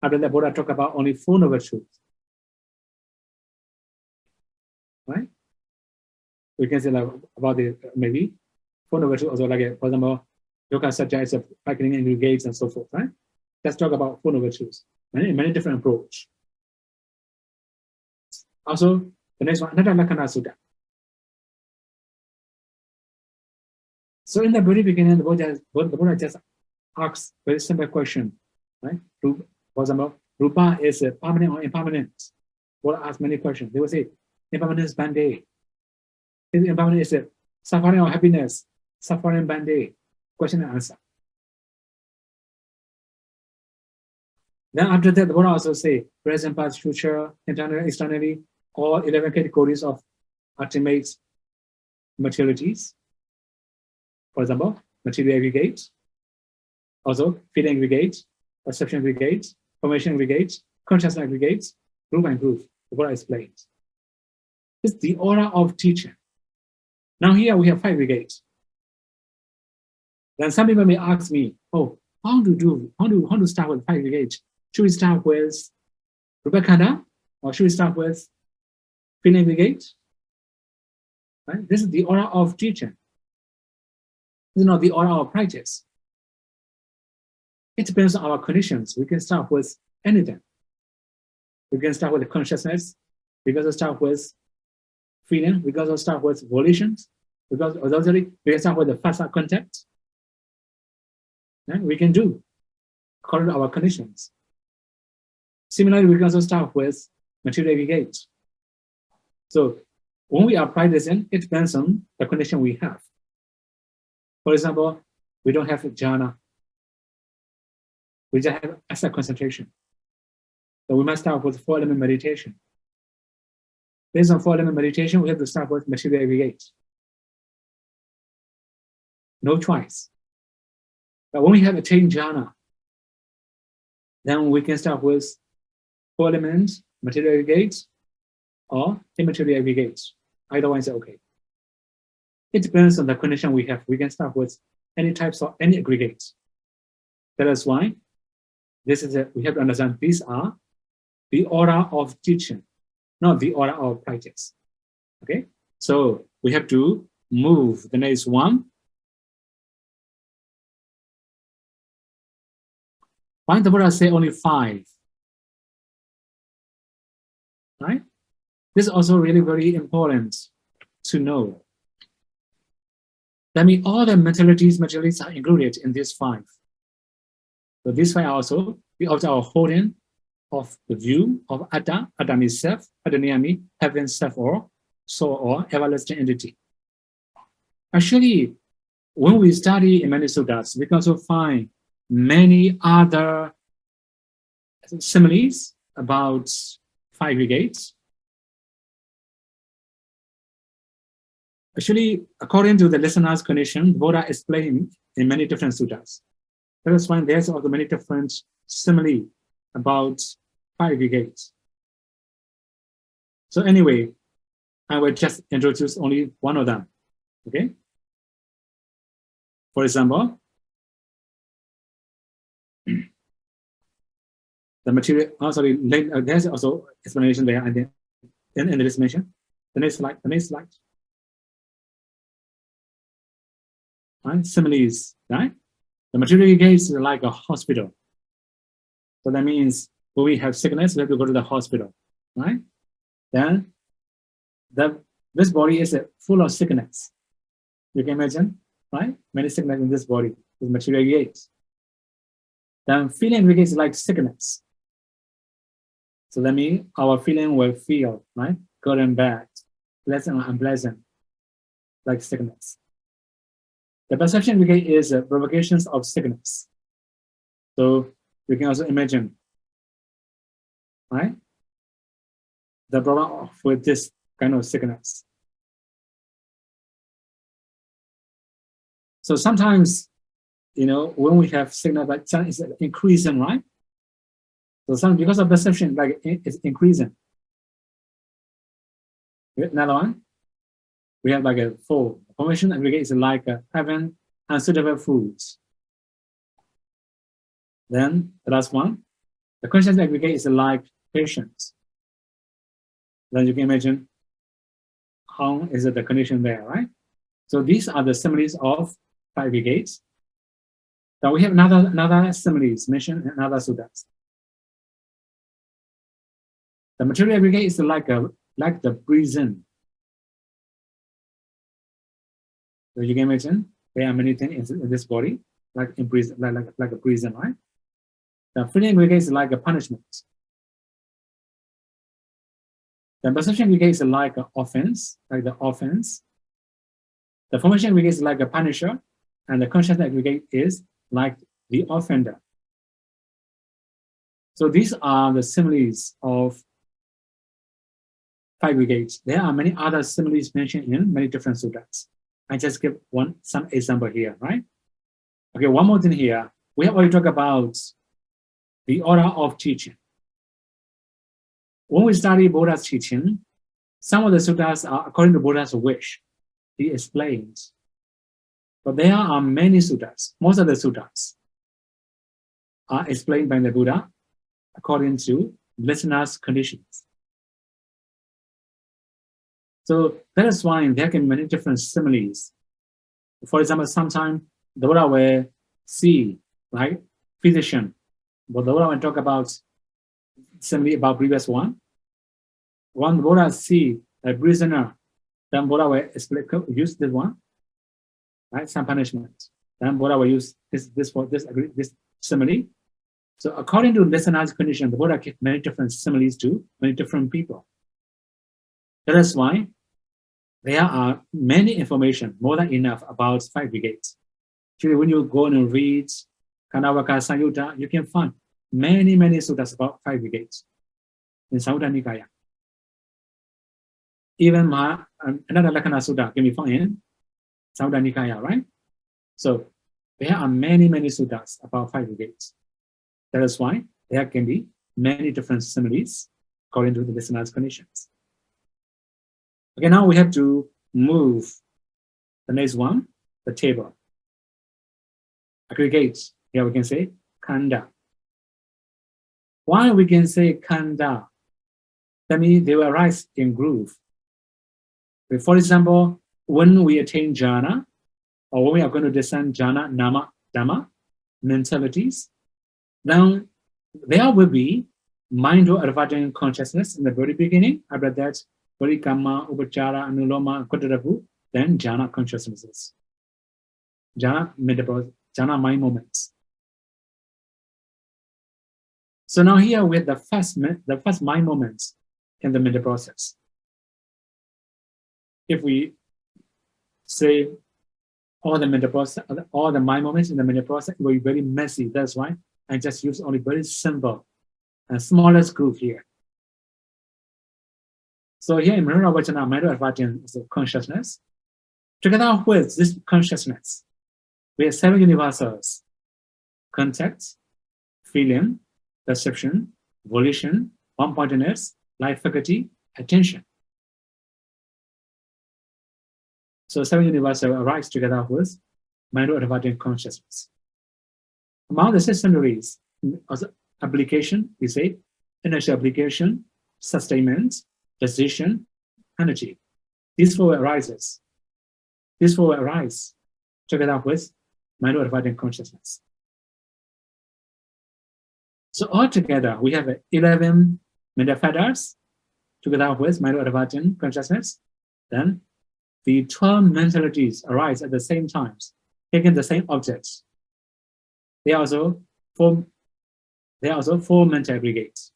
After that, Buddha talked about only 4 noble truths. Right? We can say like about the maybe 4 noble truths, also like, for example, Yoga Satya is a practicing aggregates and so forth, right? Let's talk about 4 noble truths. Many different approach. Also, the next one, Anatta Lakkhana Sutta. So in the very beginning, the Buddha just asks very simple question, right? For example, Rupa is permanent or impermanent? Buddha asks many questions. They will say, impermanence bande. Impermanent is suffering or happiness? Suffering bande. Question and answer. Then after that, the Buddha also say, present, past, future, internally, externally, all 11 categories of ultimate materialities. For example, material aggregates, also feeling aggregates, perception aggregates, formation aggregates, consciousness aggregates, group and group. The Buddha explains. It's the order of teaching. Now here we have 5 aggregates. Then some people may ask me, oh, how to start with 5 aggregates? Should we start with Rupakanda or should we start with feeling aggregate? Right? This is the order of teaching. This is not the order of practice. It depends on our conditions. We can start with anything. We can start with consciousness. We can start with feeling. We can start with volitions. We can start with the facet contact. Right? We can do according to our conditions. Similarly, we can also start with material aggregates. So when we are practicing, it depends on the condition we have. For example, we don't have jhana. We just have asset concentration. So we must start with 4-element meditation. Based on 4-element meditation, we have to start with material aggregates. No choice. But when we have attained jhana, then we can start with 4 elements, material aggregates, or immaterial aggregates. Either one is okay. It depends on the condition we have. We can start with any types of any aggregates. That is why we have to understand these are the order of teaching, not the order of practice. Okay, so we have to move the next one. Why did the Buddha say only 5? Right? This is also really very important to know. That means all the mentalities are included in these 5. So these 5 are also we observe our holding of the view of Atta. Atta means self, Adanyami, heaven, self, or soul, or everlasting entity. Actually, when we study in many suttas, we can also find many other similes about 5 aggregates. Actually, according to the listener's condition, Buddha explained in many different suttas. That is why there's also many different simile about 5 aggregates. So anyway, I will just introduce only one of them. Okay. For example, the material. Oh, sorry. There's also explanation there, and then in the explanation. The next slide. The next slide. Right? Similes, right? The material aggregates is like a hospital. So that means when we have sickness, we have to go to the hospital, right? Then this body is full of sickness. You can imagine, right? Many sickness in this body with material aggregates. Then feeling aggregates like sickness. So that means our feeling will feel, right? Good and bad, pleasant and unpleasant, like sickness. The perception aggregate is provocations of sickness. So we can also imagine, right? The problem with this kind of sickness. So sometimes, when we have sickness, like it's increasing, right? So because of perception, like it's increasing. Another one, we have like a 4. Formation aggregate is like having unsuitable foods. Then the last one, the conscious aggregate is like patience. Then you can imagine how is it the condition there, right? So these are the similes of 5 aggregates. Now we have another similes mentioned in other suttas. The material aggregate is like the breathing. So you can imagine there are many things in this body, like in prison, like a prison, right? The feeling aggregate is like a punishment. The perception aggregate is like an offense, like the offense. The formation aggregate is like a punisher, and the conscious aggregate is like the offender. So these are the similes of 5 aggregates. There are many other similes mentioned in many different suttas. I just give some example here, right? Okay, one more thing here. We have already talked about the order of teaching. When we study Buddha's teaching, some of the suttas are according to Buddha's wish. He explains. But there are many suttas, most of the suttas. are explained by the Buddha according to listeners' conditions. So that is why there can be many different similes. For example, sometimes the Buddha will see, like physician, but the Buddha will talk about simile about previous one. One Buddha see a prisoner, then Buddha will use this one, right? Some punishment. Then Buddha will use this simile. So according to listener's condition, the Buddha gives many different similes to many different people. That is why there are many information, more than enough, about 5 Aggregates. Actually, when you go and read Kanawaka Sayutta, you can find many suttas about 5 Aggregates in Samyutta Nikaya. Even another Lakkhana Sutta can be found in Samyutta Nikaya, right? So there are many suttas about 5 Aggregates. That is why there can be many different similes according to the listener's conditions. Okay, now we have to move the next one, the table. Aggregates, here we can say Khanda. Why we can say Khanda? That means they will arise in group. For example, when we attain jhana, or when we are going to descend jhana, nama, dhamma, mentalities, then there will be mind-adverting consciousness in the very beginning. After that, 𝐕𝐢𝐬𝐬𝐸𝐽𝐻, 𝐸𝐻, 𝐸𝐿, 𝐸𝐸, then jhana consciousnesses. Jhana mind moments. So now here with the first mind moments in the mental process. If we say all the mental process, all the mind moments in the mental process will be very messy. That's why I just use only very simple and smallest group here. So here in Manora Vachana, mind-adverting is the consciousness. Together with this consciousness, we have 7 universals: contact, feeling, perception, volition, one-pointedness, life faculty, attention. So 7 universals arise together with mind-adverting consciousness. Among the secondaries, application, we say initial application, sustainment, decision, energy. These 4 arises. These 4 arise together with mind-adverting consciousness. So altogether, we have 11 mental fetters together with mind-adverting consciousness. Then the 12 mentalities arise at the same time, taking the same objects. They are also 4 mental aggregates.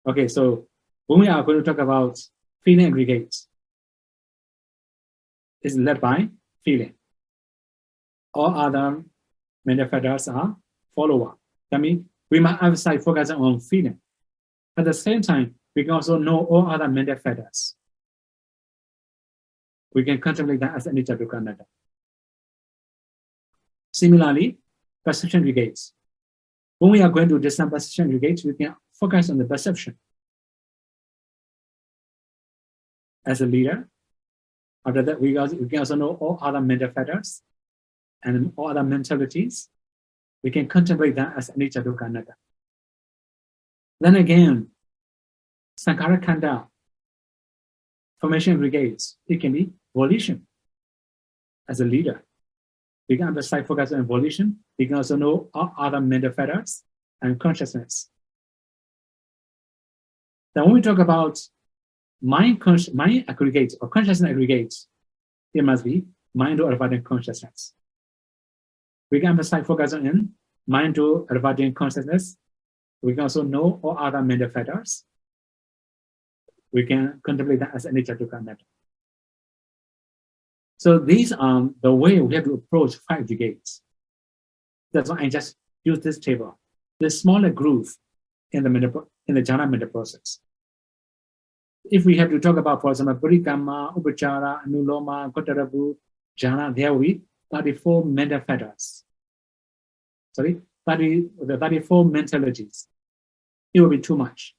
Okay, so when we are going to talk about feeling aggregates, it's led by feeling. All other mental fetters are follower. That means we must emphasize focusing on feeling. At the same time, we can also know all other mental fetters. We can contemplate that as anicca dukkha anatta. Similarly, perception aggregates. When we are going to descend perception aggregates, we can focus on the perception as a leader. After that, we can also know all other mental fetters and all other mentalities. We can contemplate that as anicca dukkha anatta. Then again, sankhara khanda, formation aggregates. It can be volition as a leader. We can emphasize focus on volition. We can also know all other mental fetters and consciousness. Then when we talk about mind aggregates or consciousness aggregates, it must be mind-adverting consciousness. We can emphasize focus on mind-adverting consciousness. We can also know all other mental fetters. We can contemplate that as anicca dukkha anatta. So these are the way we have to approach 5 Aggregates. That's why I just use this table, this smaller groove in the jhana mental process. If we have to talk about, for example, 𝐸𝐢𝐬𝐸𝐻, 𝐸𝐻, 𝐸𝐿, 𝐸𝐻, jhana, there will be 34 mental fetters. Sorry, 34 mentalities. It will be too much.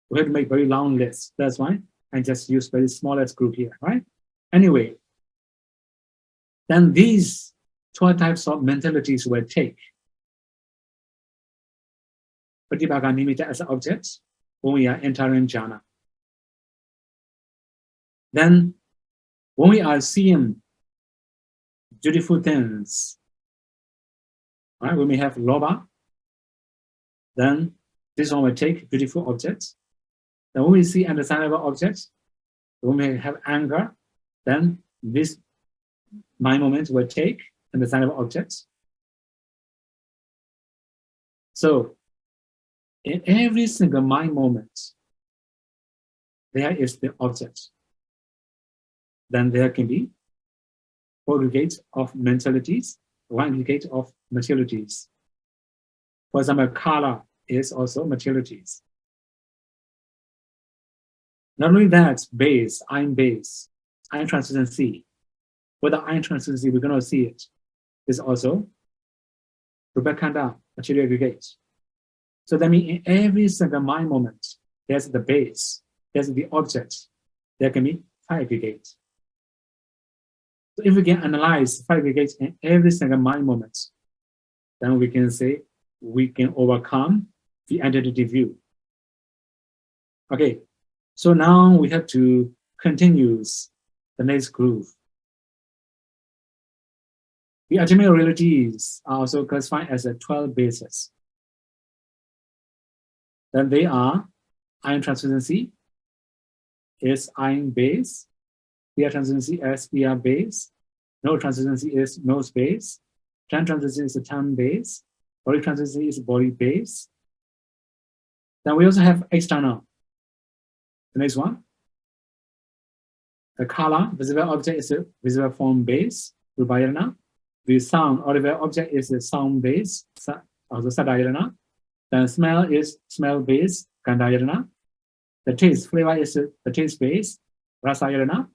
We have to make very long lists. That's why I just use very smallest group here, right? Anyway, then these 12 types of mentalities will take Pratibhaka nimitta as an object when we are entering jhana. Then, when we are seeing beautiful things, right, we may have lobha, then this one will take beautiful objects. Then when we see undesirable objects, we may have anger, then this mind moment will take undesirable objects. So, in every single mind moment, there is the object. Then there can be 4 aggregates of mentalities, 1 aggregate of materialities. For example, color is also materialities. Not only that, base, iron translucency. With the iron translucency, we're going to see it. Is also Rupakanda, material aggregate. So that means in every single mind moment, there's the base, there's the object. There can be 5 aggregates. So if we can analyze 5 aggregates in every single mind moment, then we can say we can overcome the identity view. Okay, so now we have to continue the next groove. The ultimate realities are also classified as 12 bases. Then they are iron translucency is iron base, ear translucency is ear base, nose translucency is nose base, tongue translucency is tongue base, body translucency is body base. Then we also have external. The next one. The color, visible object is a visible form base, Rubayana. The sound, audible object is a sound base, also Sadayana. Then smell is smell base, Gandhayana. The taste, flavor is the taste base, Rasayana.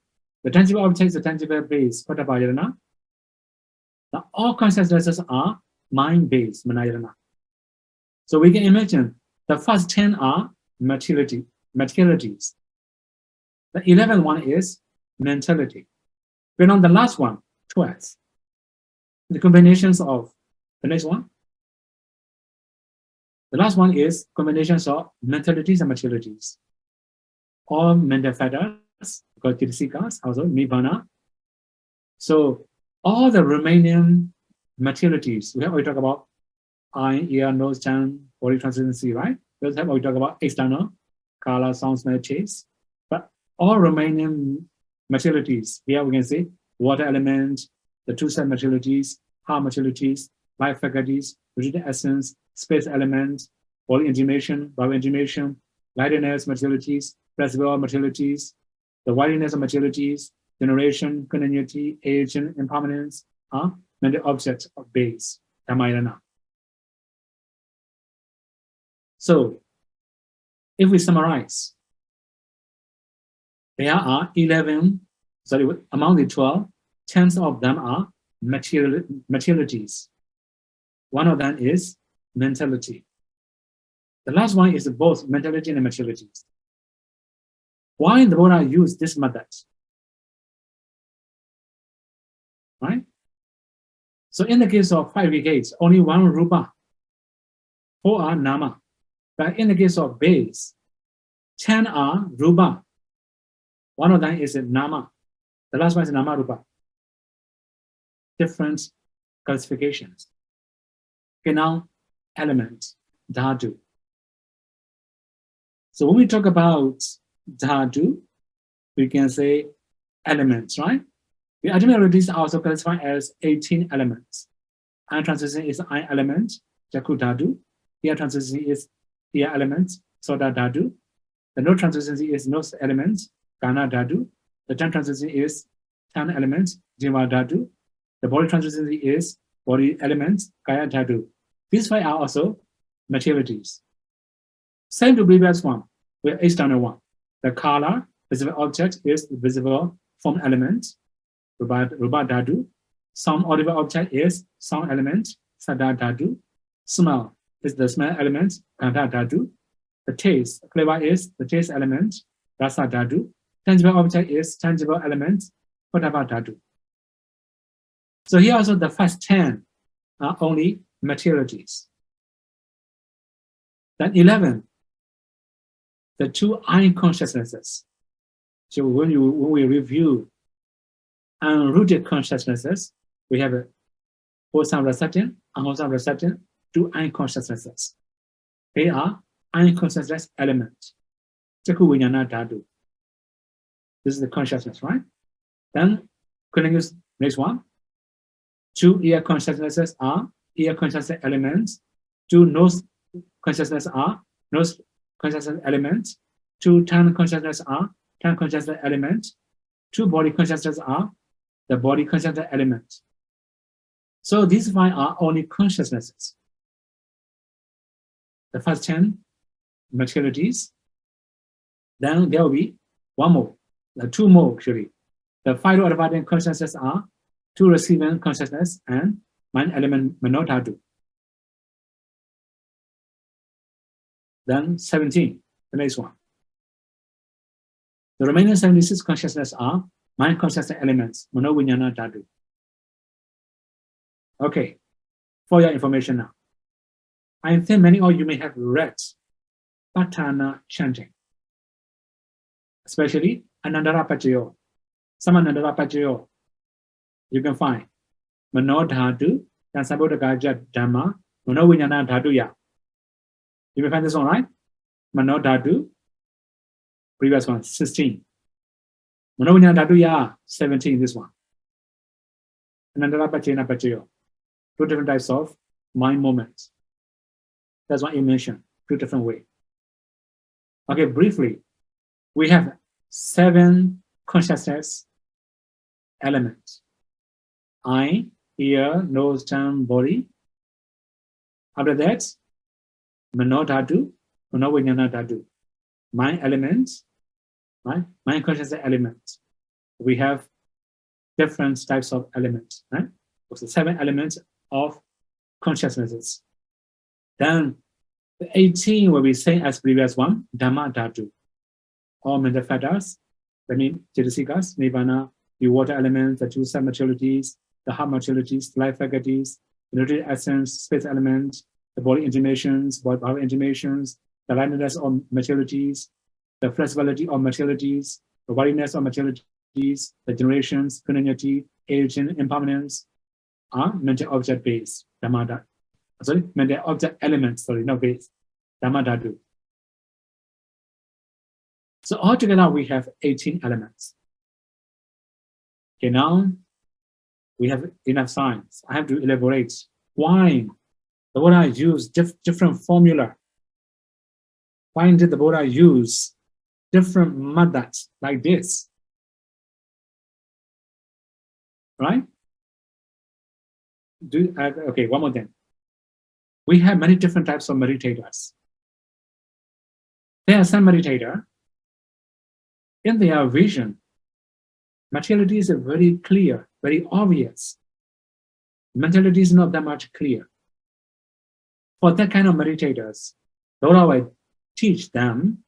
The tangible object is the tangible base, Patabayana. Now all consciousnesses are mind based, Manayana. So we can imagine the first 10 are materialities. The 11th one is mentality. Then on the last one, 12. The combinations of the next one. The last one is combinations of mentalities and materialities. All mental factors, called Tirsikas, also Nibbana. So all the remaining materialities, we talk about eye, ear, nose, tongue, body translucency, right? We talk about external, color, sound, smell, taste. But all remaining materialities, here we can say water element, the two-set materialities, heart materialities, life faculties, rigid essence, space element, body intimation, body intimation, lightness materialities, flexible materialities, the widiness of materialities, generation, continuity, aging, impermanence, mental objects of base, Dhammayana. So, if we summarize, there are 11, among the 12, 10 of them are materialities. One of them is mentality. The last one is both mentality and materialities. Why the Buddha used this method? Right? So in the case of 5 aggregates, only 1 rupa, 4 are nama. But in the case of base, 10 are rupa. One of them is nama. The last one is nama rupa. Different classifications. Okay, now element, dhatu. So when we talk about dhatu, we can say elements, right? The ultimate realities are also classified as 18 elements. Iron translucency is iron element, Jaku dhatu. Ear translucency is ear element, Soda dhatu. The nose translucency is nose element, Kana dhatu. The tongue translucency is tongue element, Jiva dhatu. The body translucency is body element, Kaya dhatu. These 5 are also materialities. Same to previous one, with external one. The color, visible object is the visible form element, Rupa dhatu. Sound audible object is sound element, Sada dhatu. Smell is the smell element, Gandha dhatu. The taste, flavor is the taste element, Rasa dhatu. Tangible object is tangible element, Potapa dhatu. So here also the first 10 are only materialities. Then 11, the two I consciousnesses. So when we review unrooted consciousnesses, we have a wholesome reception, unwholesome reception, two I consciousnesses. They are I consciousness elements. Chakku Vijnana Dhatu. This is the consciousness, right? Then continues next one. Two ear consciousnesses are ear consciousness elements. Two nose consciousness are nose consciousness elements. Two tongue consciousness are tongue consciousness elements. Two body consciousness are the body consciousness elements. So these five are only consciousnesses. The first 10 materialities. Then there will be one more, two more actually. The five advancing consciousnesses are two receiving consciousness and mind element Manodhatu. Then 17, the next one. The remaining 76 consciousness are mind consciousness elements, Mano Vijnana Dhatu. Okay, for your information now. I think many of you may have read Patana chanting, especially Anandara Pachayo. Some Anandara Pachayo, you can find Mano Dhatu, and Sabodha Gaja Dhamma, Mano Vijnana Dhatu Ya. You may find this one, right? Mano Dhatu, previous one, 16. Mano Vijnana Dhatu Ya, 17, this one. Anandara Pachena Pachayo. Two different types of mind movements. That's what you mentioned, two different ways. Okay, briefly, we have 7 consciousness elements. Eye, ear, nose, tongue, body. After that, Mano Dhatu, Mano Vijnana Dhatu. Mind elements, right? Mind consciousness elements. We have different types of elements, right? So 7 elements of consciousnesses. Then the 18 will be same as previous one, Dhamma Dhatu. All mental factors, that means Cetasikas, Nibbana, the water elements, the two sub-materialities, the heart materialities, life faculties, the nutritive essence, space elements, the body intimations, body power intimations, the lightness of materialities, the flexibility of materialities, the bodiness of materialities, the generations, continuity, aging, impermanence, are mental object based, Dhamma Dhatu. Sorry, mental object elements, sorry, not base, Dhamma Dhatu. So altogether we have 18 elements. Okay, now we have enough science. I have to elaborate why the Buddha used different formula. Why did the Buddha use different methods like this? Right? Okay, one more thing. We have many different types of meditators. There are some meditator, in their vision, materiality is very clear, very obvious. Mentality is not that much clear. For that kind of meditators, Buddha will teach them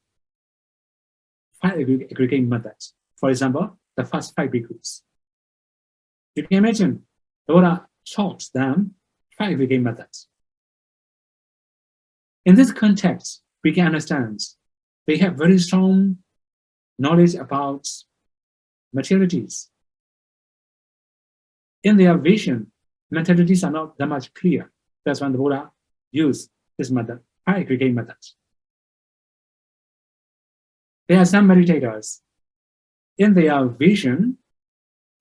5 aggregate methods. For example, the first 5 bhikkhus. You can imagine, Buddha taught them 5 aggregate methods. In this context, we can understand they have very strong knowledge about materialities. In their vision, mentalities are not that much clear. That's when the Buddha used this method, 5 aggregate methods. There are some meditators. In their vision,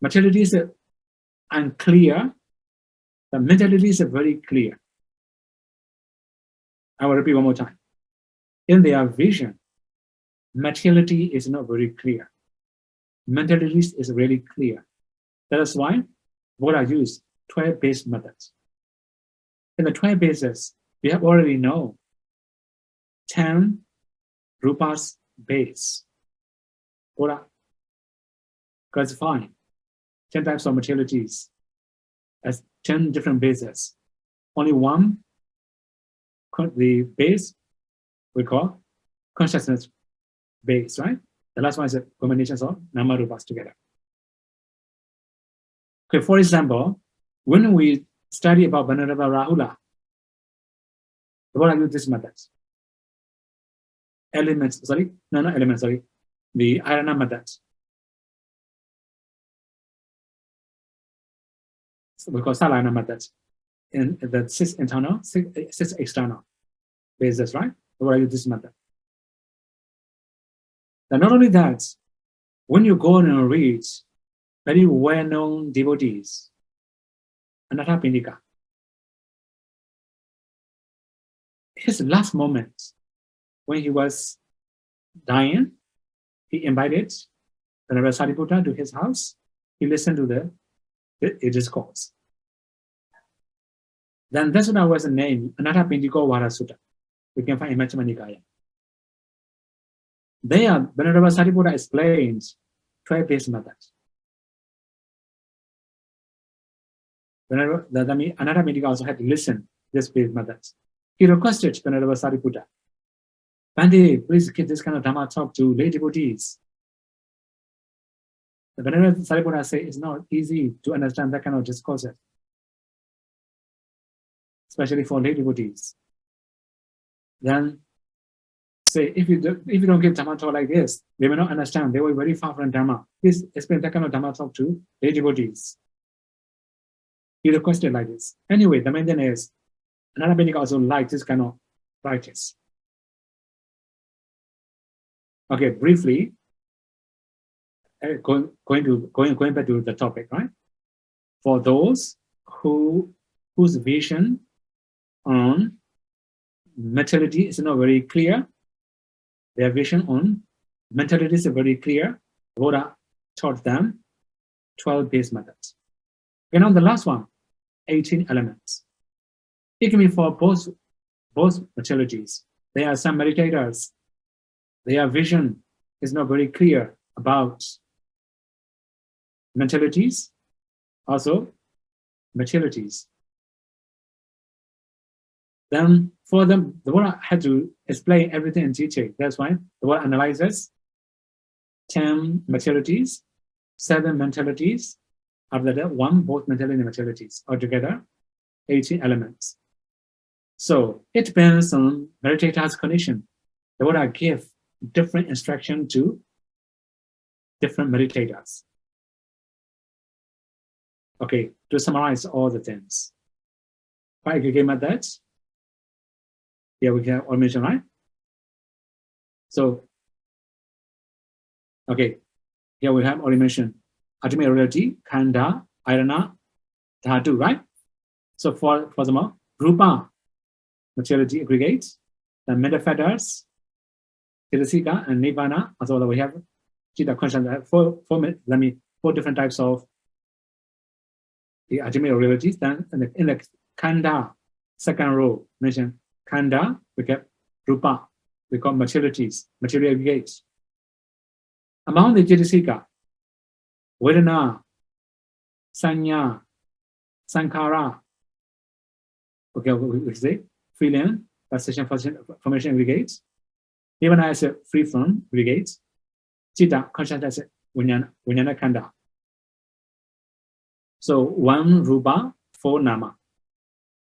materialities are unclear, the mentalities are very clear. I will repeat one more time. In their vision, materiality is not very clear. Mentality is really clear. That is why Buddha used 12 base methods. In the 12 bases, we have already know 10 rupas base. Buddha classifying 10 types of materialities as 10 different bases. Only one, the base we call consciousness base, right? The last one is a combination of nama rupas together. Okay, for example, when we study about Venerable Rahula, the Buddha used this methods. elements, sorry, no, not elements, sorry, the Ayana method. So we call Ayana method. In the 6 internal, 6 external bases, right? So what I use this method. And not only that, when you go and read very well-known devotees, Anatta Pindika, his last moment when he was dying, he invited Venerable Sariputta to his house. He listened to the discourse. Then that's what was the name, Anatta Pindiko Vara Sutta. We can find in Majjhima Nikaya. There, Venerable Sariputta explains 12-base methods. That means Anatta Pindika also had to listen this base methods. He requested Venerable Sariputta, Bhante, please give this kind of Dhamma talk to lay devotees. The Venerable Sariputta said it's not easy to understand that kind of discourses, especially for lay devotees. Then say, if you don't give Dhamma talk like this, they will not understand. They will be very far from Dhamma. Please explain that kind of Dhamma talk to lay devotees. He requested like this. Anyway, the main thing is, Anatta Pindika also liked this kind of practice. Okay, briefly, going back to the topic, right? For those whose vision on materiality is not very clear, their vision on mentality is very clear. Buddha taught them 12-base methods. And on the last one, 18 elements. It can be for both materialities. There are some meditators, their vision is not very clear about mentalities, also materialities. Then for them, the Buddha had to explain everything in detail. That's why the Buddha analyzes 10 materialities, 7 mentalities, after that 1 both mentality and materialities, altogether 18 elements. So it depends on meditator's condition. The Buddha gave different instruction to different meditators. Okay, to summarize all the things. By aggregate methods, here we have all mentioned, right? So, okay, here we have already mentioned ultimate reality, Khanda, Ayana, Dhatu, right? So for the more, Rupa, materiality aggregates, the metafetters, Tirasika and Nibbana, also we have Chitta consciousness, 4 different types of the ultimate realities. Then in the Khanda, second row, mentioned Khanda, we get Rupa, we call materialities, material aggregates. Among the Tirasika, Vedana, Sanya, Sankhara, okay, we say feeling, perception, formation aggregates. Nibbana is free from aggregates. Chitta, consciousness, Vijnana Khanda. So 1 Rupa, 4 Nama.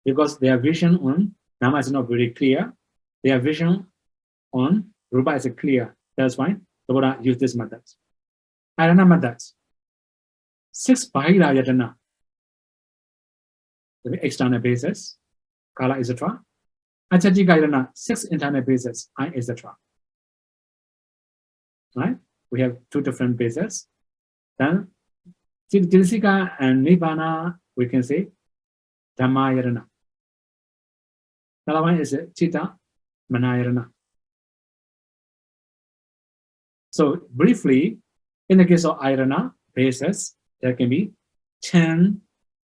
Because their vision on Nama is not very clear, their vision on Rupa is clear. That's why the Buddha used this method. Ayana methods. 6 Bahira Yatana, the external basis, Kala, etc. Achatika Yatana, 6 internal bases, I, etc. Right? We have 2 different bases. Then Tirasika and Nibbana, we can say Dhamma Yatana. Another one is Chitta Manayatana. So briefly, in the case of Ayana basis, there can be 10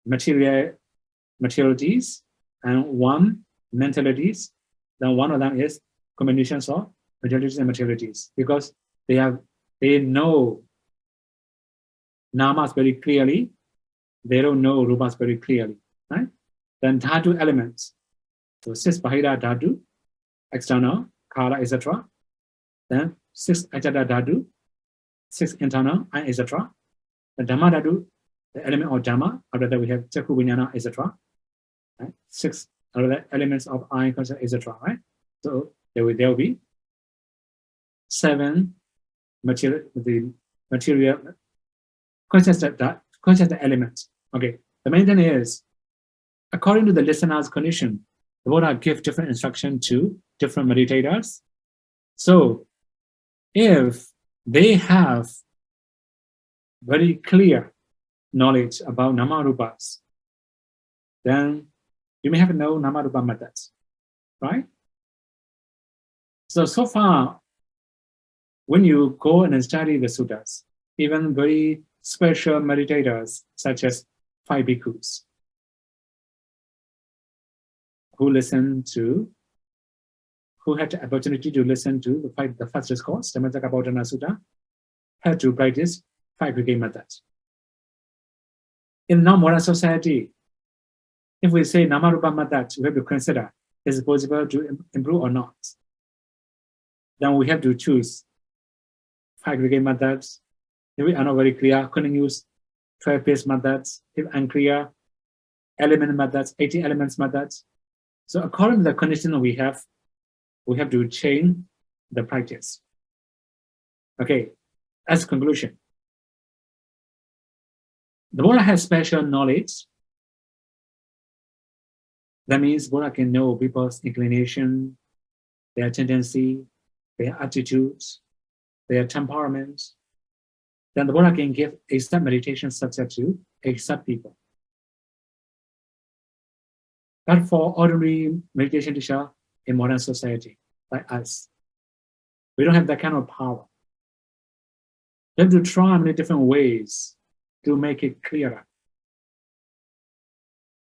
materialities and 1 mentalities. Then one of them is combinations of materialities and materialities, because they know namas very clearly, they don't know rupas very clearly, right? Then dhatu elements. So 6 bahira dhatu, external, kala, etc. Then 6 ajata dhatu, 6 internal, and etc. The dhamma dhatu, the element of dhamma. After that we have chakku vijnana, etc. Right? 6 other elements of eye, concept, etc. Right? So there will be 7 material conscious elements. Okay, the main thing is, according to the listener's condition, the Buddha gives different instruction to different meditators. So, if they have very clear knowledge about Namarupas, then you may have no Namarupa methods, right? So far, when you go and study the suttas, even very special meditators such as 5 bhikkhus, who had the opportunity to listen to the first discourse, the Dhammacakkappavattana Sutta, had to practice 5 aggregate methods. In non-modern society, if we say Namarupa methods, we have to consider, is it possible to improve or not? Then we have to choose 5 aggregate methods. If we are not very clear, couldn't use 12-piece methods. If unclear, element methods, 80 elements methods. So according to the condition we have to change the practice. Okay, as a conclusion, the Buddha has special knowledge. That means Buddha can know people's inclination, their tendency, their attitudes, their temperaments. Then the Buddha can give exact meditation subject to exact people. But for ordinary meditation teacher in modern society, like us, we don't have that kind of power. We have to try many different ways to make it clearer.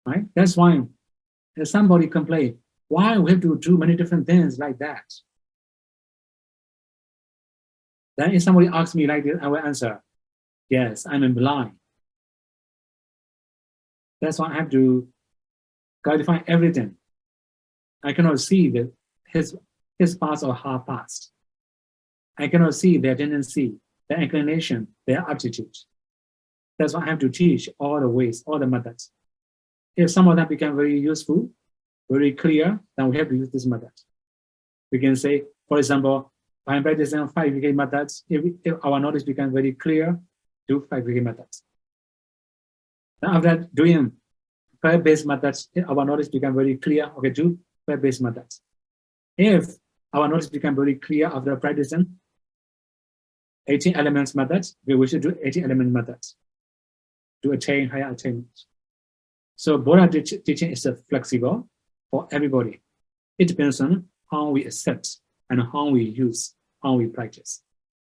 Right? That's why if somebody complain, why we have to do many different things like that? Then if somebody asks me like this, I will answer, yes, I'm blind. That's why I have to clarify everything. I cannot see his past or her past. I cannot see their tendency, their inclination, their attitude. That's why I have to teach all the ways, all the methods. If some of them become very useful, very clear, then we have to use this method. We can say, for example, by practicing 5 aggregate methods, if our knowledge becomes very clear, do 5 aggregate methods. Then after doing 5-based methods, if our knowledge becomes very clear, okay, do 5-based methods. If our knowledge becomes very clear after practicing 18 elements methods, we should do 18 element methods to attain higher attainment. So Buddha teaching is flexible for everybody. It depends on how we accept and how we use, how we practice.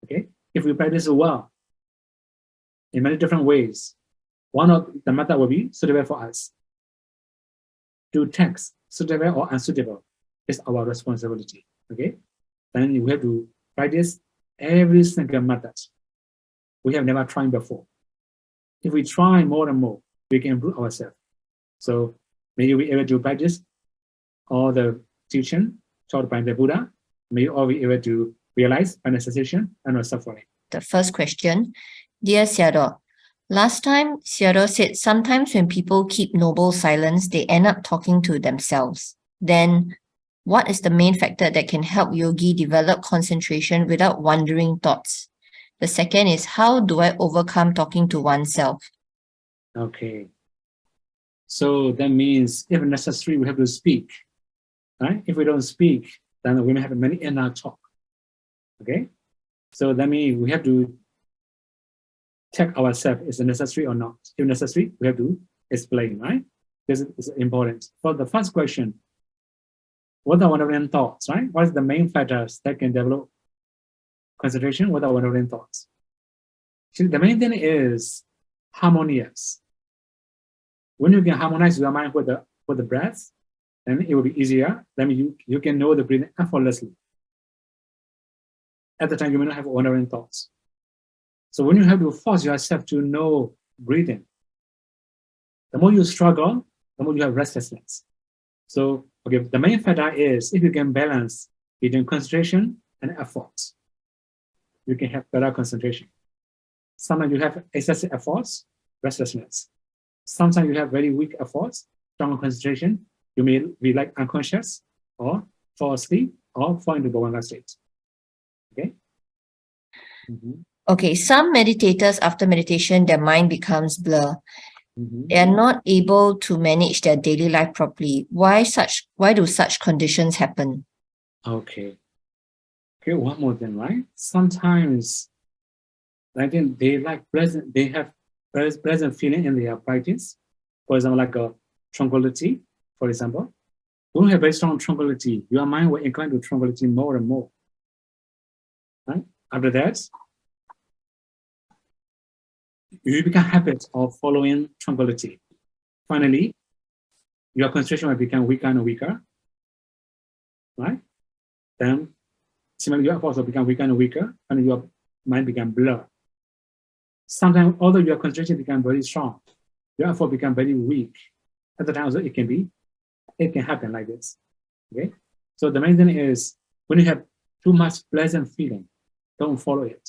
Okay? If we practice well in many different ways, one of the method will be suitable for us. To text suitable or unsuitable is our responsibility. Okay? Then we have to practice every single method we have never tried before. If we try more and more, we can improve ourselves. So may you be able to practice all the teaching taught by the Buddha. May you all be able to realize final cessation and not suffering. The first question, Dear 𝐸𝐸𝐸, last time 𝐸𝐸𝐸 said sometimes when people keep noble silence, they end up talking to themselves. Then what is the main factor that can help yogi develop concentration without wandering thoughts? The second is, how do I overcome talking to oneself? Okay. So that means if necessary, we have to speak. Right? If we don't speak, then we may have many inner talk. Okay? So that means we have to check ourselves, is it necessary or not? If necessary, we have to explain, right? This is important. For the first question, what are wandering thoughts, right? What is the main factors that can develop concentration? What are wandering thoughts? See, the main thing is harmonious. When you can harmonize your mind with the breath, then it will be easier. Then you can know the breathing effortlessly. At the time, you may not have wandering thoughts. So when you have to force yourself to know breathing, the more you struggle, the more you have restlessness. So, okay, the main factor is if you can balance between concentration and effort, you can have better concentration. Sometimes you have excessive efforts, restlessness. Sometimes you have very weak efforts, strong concentration. You may be like unconscious or fall asleep or fall into Bhavanga state. Okay. Mm-hmm. Okay, some meditators after meditation, their mind becomes blur. Mm-hmm. They are not able to manage their daily life properly. Why do such conditions happen? Okay. Okay, one more thing, right? Sometimes I think they have pleasant feeling in their practice. For example, like a tranquility, for example. When you have very strong tranquility, your mind will incline to tranquility more and more. Right? After that, you become habit of following tranquility. Finally, your concentration will become weaker and weaker. Right? Then similarly, your efforts will become weaker and weaker, and your mind become blur. Sometimes, although your concentration becomes very strong, your effort become very weak. At the time, also it can happen like this. Okay. So the main thing is when you have too much pleasant feeling, don't follow it.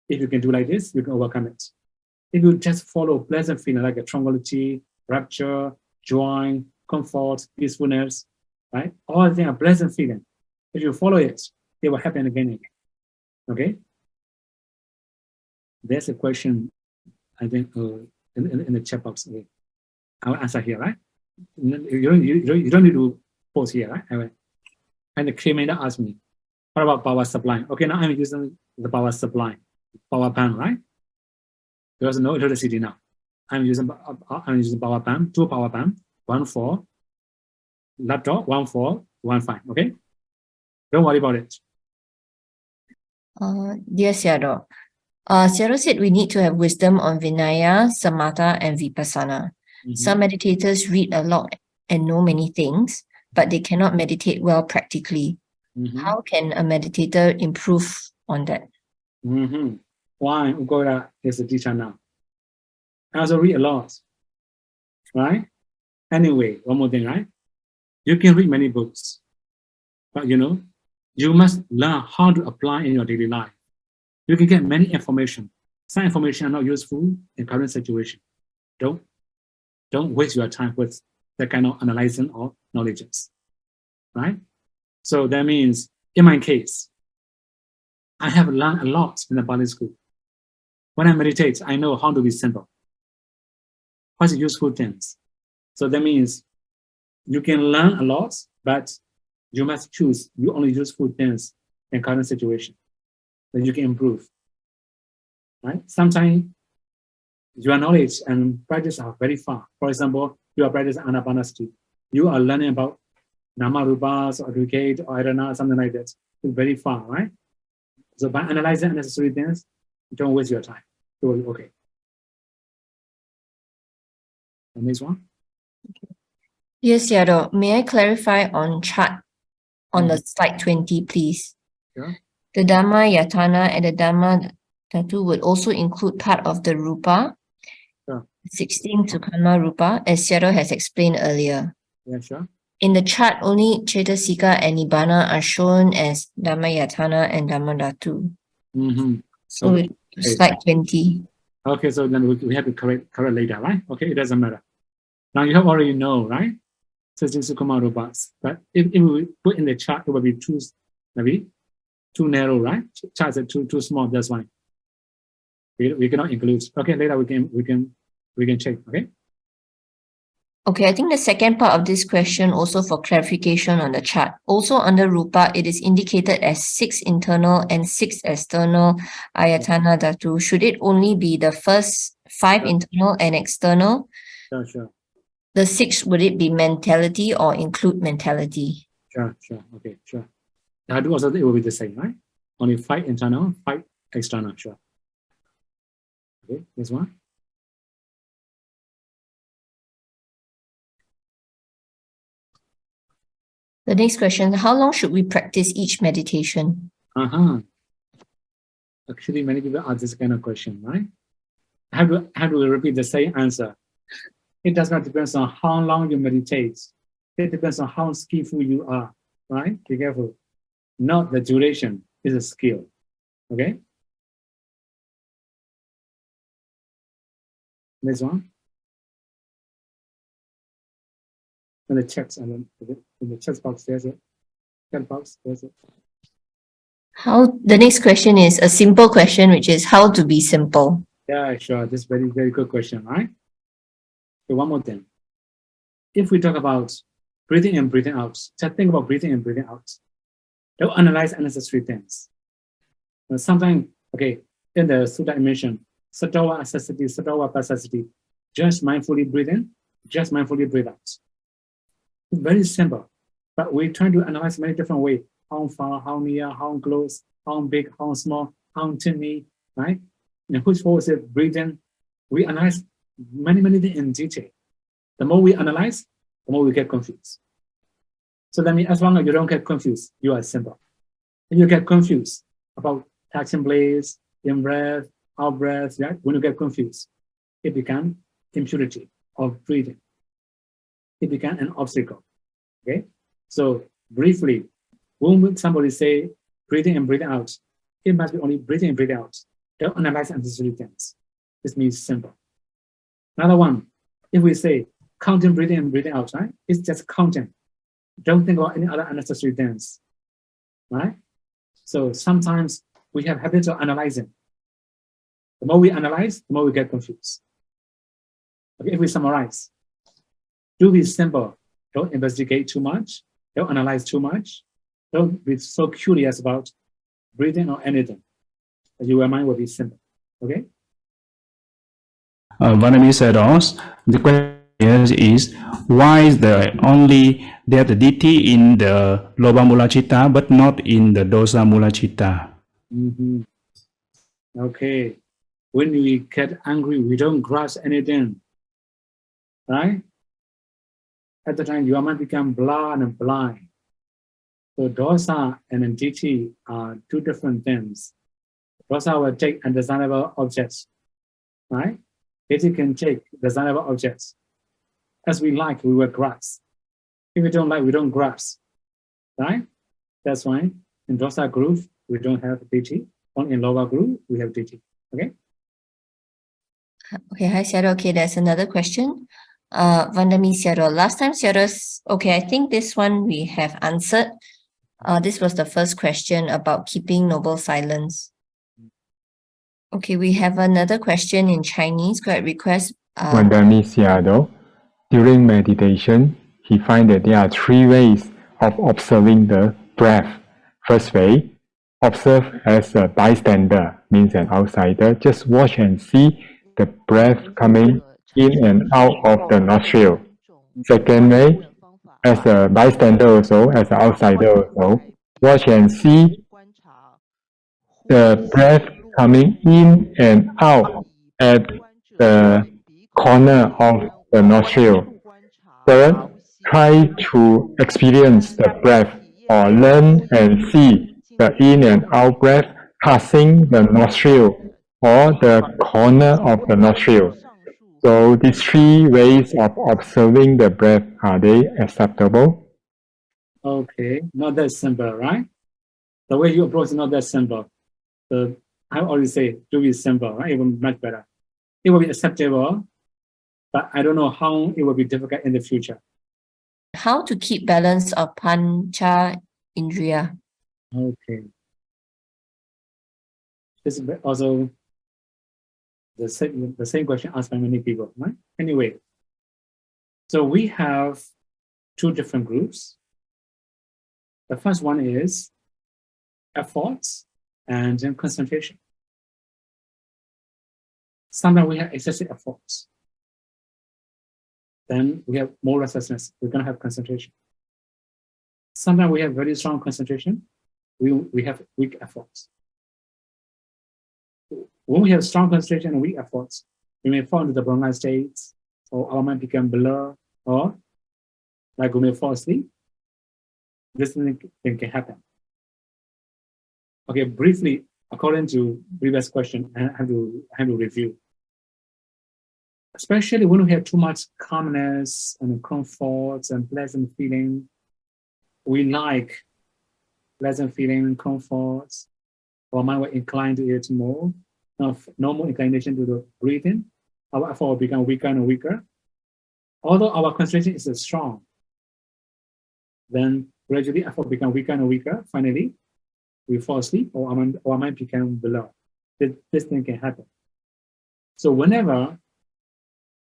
If you can do like this, you can overcome it. If you just follow pleasant feeling like a tranquility, rapture, joy, comfort, peacefulness, right? All things are pleasant feeling. If you follow it, it will happen again and again. Okay. There's a question, I think, in the chat box. Okay. I will answer here, right? You don't need to pause here, right? And the Kremeda asked me, what about power supply? Okay, now I'm using the power supply, power bank, right? There's no electricity now. I'm using power bank, 2 power bank, 1 for laptop, 1 for Wi-Fi. Okay, don't worry about it. Dear 𝐸𝐸𝐸𝐸, 𝐸𝐸𝐸 said we need to have wisdom on Vinaya, Samatha, and Vipassana. Some meditators read a lot and know many things, but they cannot meditate well practically. How can a meditator improve on that? Why Ugoda is a teacher now? I also read a lot, right? Anyway, one more thing, right? You can read many books, but you must learn how to apply in your daily life. You can get many information. Some information are not useful in current situation. Don't waste your time with that kind of analyzing or knowledge, right? So that means, in my case, I have learned a lot in the Bali school. When I meditate, I know how to be simple. What's useful things? So that means you can learn a lot, but you must choose only useful things in current situation that you can improve. Right? Sometimes your knowledge and practice are very far. For example, you are practicing anapanasati. You are learning about Namarupas or Aggregates or Irana, something like that. It's very far, right? So by analyzing unnecessary things, don't waste your time. It will be okay. The next one. Yes, 𝐸𝐸𝐸𝐸, may I clarify on chart on the slide 20, please? Sure. The Dhamma Yatana and the Dhamma Dhatu would also include part of the Rupa, 16 Sukkhama Rupa, as 𝐸𝐸𝐸 has explained earlier. Yeah, sure. In the chart, only Cetasika and Nibbana are shown as Dhamma Yatana and Dhamma Dhatu. So slide 20. Okay, so then we have to correct later, right? Okay, it doesn't matter. Now you have already know, right? 16 Sukkhama Rupas. But if we put in the chart, it will be maybe too narrow, right? Charts are too small. That's why we cannot include. Okay, later we can check. Okay. Okay, I think the second part of this question also for clarification on the chart. Also under Rupa, it is indicated as 6 internal and 6 external Ayatana Dhatu. Should it only be the first 5 internal and external? Sure. The 6, would it be mentality or include mentality? Sure. Okay, sure. Dhatu also it will be the same, right? Only 5 internal, 5 external. Sure. Okay, this one. The next question, how long should we practice each meditation? Actually, many people ask this kind of question, right? I have to repeat the same answer. It does not depend on how long you meditate. It depends on how skillful you are, right? Be careful. Not the duration is a skill, okay? Next one. And the checks, and then in the check box, there's it. Check box, there's it. The next question is a simple question, which is how to be simple. Yeah, sure. This is very, very good question, right? Okay, one more thing. If we talk about breathing in, breathing out, just think about breathing in, breathing out. Don't analyze unnecessary things. Sometimes, okay, in the Sutta I mentioned, Satawa Asasati, Satawa Pasasati, just mindfully breathe in, just mindfully breathe out. It's very simple, but we try to analyze many different ways. How far, how near, how close, how big, how small, how tiny, right? And which force is breathing. We analyze many things in detail. The more we analyze, the more we get confused. So that means as long as you don't get confused, you are simple. If you get confused about touching blades, in breath, out breath, right? When you get confused, it becomes impurity of breathing. It becomes an obstacle. Okay? So briefly, when somebody say breathing and breathing out, it must be only breathing and breathing out. Don't analyze unnecessary things. This means simple. Another one, if we say counting, breathing and breathing out, right? It's just counting. Don't think about any other unnecessary things, right? So sometimes we have habits of analyzing. The more we analyze, the more we get confused. Okay, if we summarize, do be simple. Don't investigate too much. Don't analyze too much. Don't be so curious about breathing or anything. Your mind will be simple. Okay? Vietnamese adults, the question is why is there only that deity in the Loba Mula Citta but not in the Dosa Mula Citta? Okay. When we get angry, we don't grasp anything. Right? At the time, your mind become blind and blind. So dosa and ditthi are two different things. Dosa will take undesirable objects. Right? Ditthi can take desirable objects. As we like, we will grasp. If we don't like, we don't grasp. Right? That's why in dosa group, we don't have ditthi. Only in lower group, we have ditthi. Okay? Okay, hi Seattle. Okay, there's another question. Vandami Seattle. Last time Seattle, okay, I think this one we have answered. This was the first question about keeping noble silence. Okay, we have another question in Chinese. Could I request? Vandami Seattle. During meditation, he finds that there are three ways of observing the breath. First way, observe as a bystander, means an outsider. Just watch and see the breath coming in and out of the nostril. Second way, as a bystander also, as an outsider also, watch and see the breath coming in and out at the corner of the nostril. Third, try to experience the breath or learn and see the in and out breath passing the nostril or the corner of the nostril. So these three ways of observing the breath, are they acceptable? Okay, not that simple, right? The way you approach is not that simple. So I already say, do be simple, right? It will be much better. It will be acceptable, but I don't know how it will be difficult in the future. How to keep balance of pancha indriya? Okay. This is also the same question asked by many people, right? Anyway, so we have two different groups. The first one is efforts and then concentration. Sometimes we have excessive efforts. Then we have more restlessness. We're going to have concentration. Sometimes we have very strong concentration. We have weak efforts. When we have strong concentration and weak efforts, we may fall into the bronchial states, or our mind become blur, or like we may fall asleep. This thing can happen. Okay, briefly, according to previous question, I have to review. Especially when we have too much calmness and comfort and pleasant feeling, we like pleasant feeling and comfort. Our mind will incline to it more. Now, normal inclination to the breathing, our effort will become weaker and weaker. Although our concentration is strong, then gradually effort become weaker and weaker. Finally, we fall asleep, or our mind become below. This thing can happen. So whenever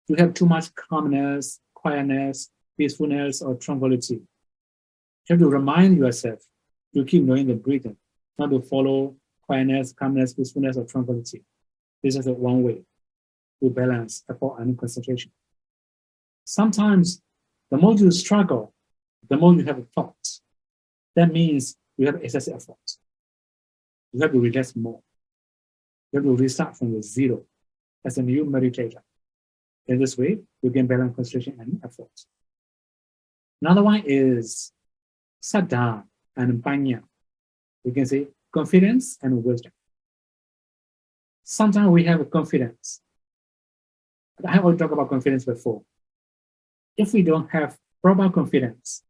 you have too much calmness, quietness, peacefulness, or tranquility, you have to remind yourself to keep knowing the breathing, not to follow quietness, calmness, peacefulness, or tranquility. This is one way to balance effort and concentration. Sometimes, the more you struggle, the more you have thoughts. That means you have excessive effort. You have to relax more. You have to restart from the zero as a new meditator. In this way, you can balance concentration and effort. Another one is saddha and panya. We can say confidence and wisdom. Sometimes we have confidence. I have already talked about confidence before. If we don't have proper confidence,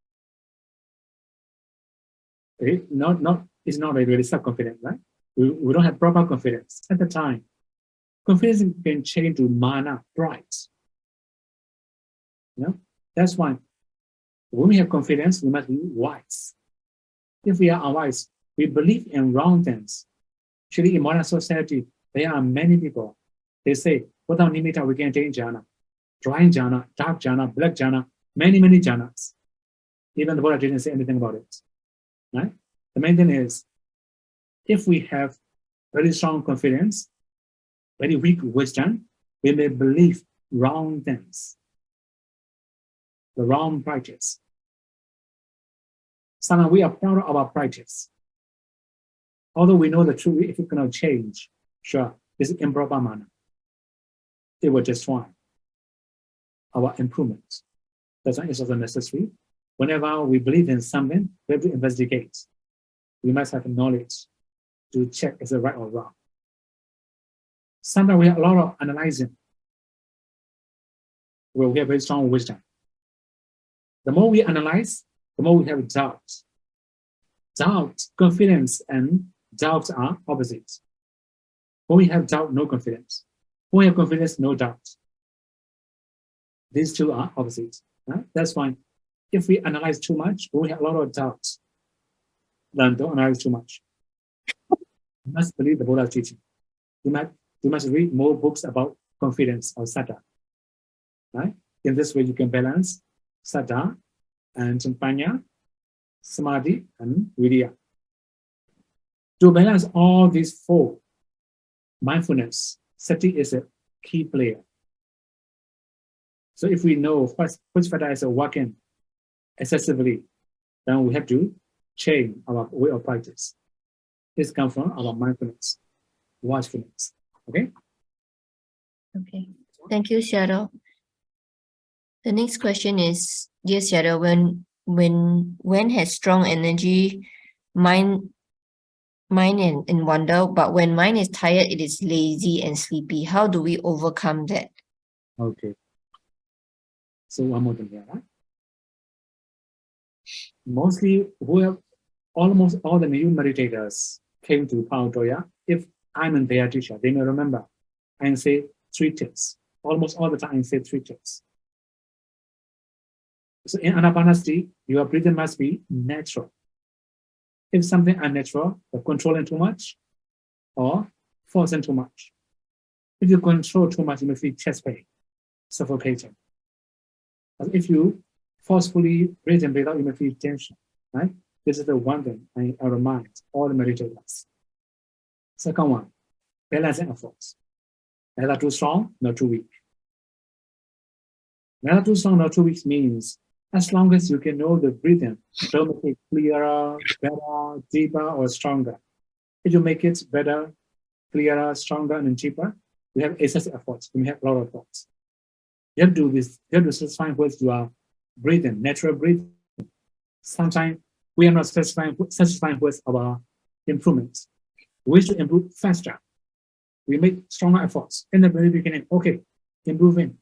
it's not really self-confidence, right? We don't have proper confidence at the time. Confidence can change to mana, pride. You know, that's why when we have confidence, we must be wise. If we are unwise, we believe in wrong things. Actually, in modern society, there are many people. They say, without nimitta, we can attain jhana. Drawing jhana, dark jhana, black jhana, many jhanas. Even the Buddha didn't say anything about it. Right? The main thing is, if we have very strong confidence, very weak wisdom, we may believe wrong things, the wrong practice. Sometimes we are proud of our practice. Although we know the truth, if it cannot change, sure, this is improper manner. It will destroy our improvement. That's why it's also necessary. Whenever we believe in something, we have to investigate. We must have knowledge to check is it right or wrong. Sometimes we have a lot of analyzing, where we have very strong wisdom. The more we analyze, the more we have doubt. Doubt, confidence, and doubt are opposites. When we have doubt, no confidence. When we have confidence, no doubt. These two are opposites. Right? That's why if we analyze too much, when we have a lot of doubts, then don't analyze too much. You must believe the Buddha's teaching. You must read more books about confidence or saddha. Right? In this way, you can balance saddha and panya, samadhi, and viriya. To balance all these four, mindfulness, sati is a key player. So if we know which saddha is working excessively, then we have to change our way of practice. This comes from our mindfulness, watchfulness. Okay? Okay. Thank you, Shadow. The next question is, dear Shadow, when has strong energy, mind in wonder, but when mind is tired, it is lazy and sleepy. How do we overcome that? Okay. So one more thing here, right? Almost all the new meditators came to Pao-Toya. If I'm in their teacher, they may remember I say 3 tips. Almost all the time I say 3 tips. So in Anapanasati, your breathing must be natural. If something unnatural, you're controlling too much or forcing too much. If you control too much, you may feel chest pain, suffocating. But if you forcefully breathe in, breathe out, you may feel tension, right? This is the one thing I remind all the meditators. Second one, balancing efforts. Neither too strong, nor too weak. Neither too strong, nor too weak means as long as you can know the breathing, don't make it clearer, better, deeper, or stronger. If you make it better, clearer, stronger, and deeper, you have excessive efforts. You have a lot of thoughts. You have to do this. You have to satisfy with your breathing, natural breathing. Sometimes we are not satisfying with our improvements. We wish to improve faster. We make stronger efforts in the very beginning. Okay, improving.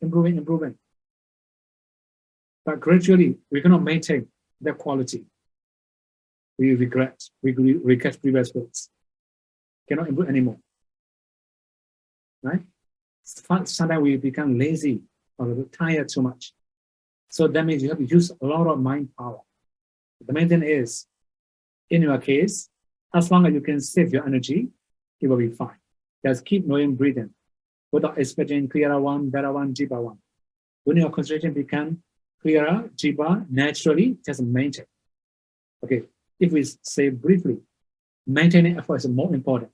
But gradually, we cannot maintain that quality. We regret previous works. Cannot improve anymore. Right? Sometimes we become lazy or tired too much. So that means you have to use a lot of mind power. The main thing is, in your case, As long as you can save your energy, it will be fine. Just keep knowing breathing without expecting clearer one, better one, deeper one. When your concentration becomes clearer, deeper, naturally, just maintain. Okay, if we say briefly, maintaining effort is more important.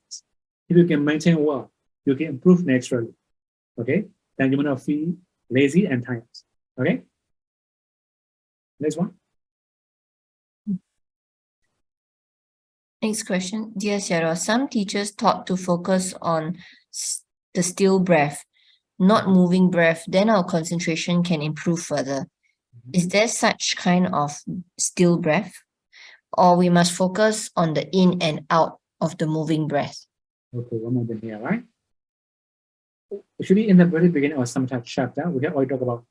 If you can maintain well, you can improve naturally. Okay, then you will not feel lazy and tired. Okay, next one. Next question. Dear Xiao, some teachers taught to focus on the still breath, not moving breath, then our concentration can improve further. Is there such kind of still breath? Or we must focus on the in and out of the moving breath? Okay, one more thing here, right? Actually, in the very beginning of some chapter, we have already talked about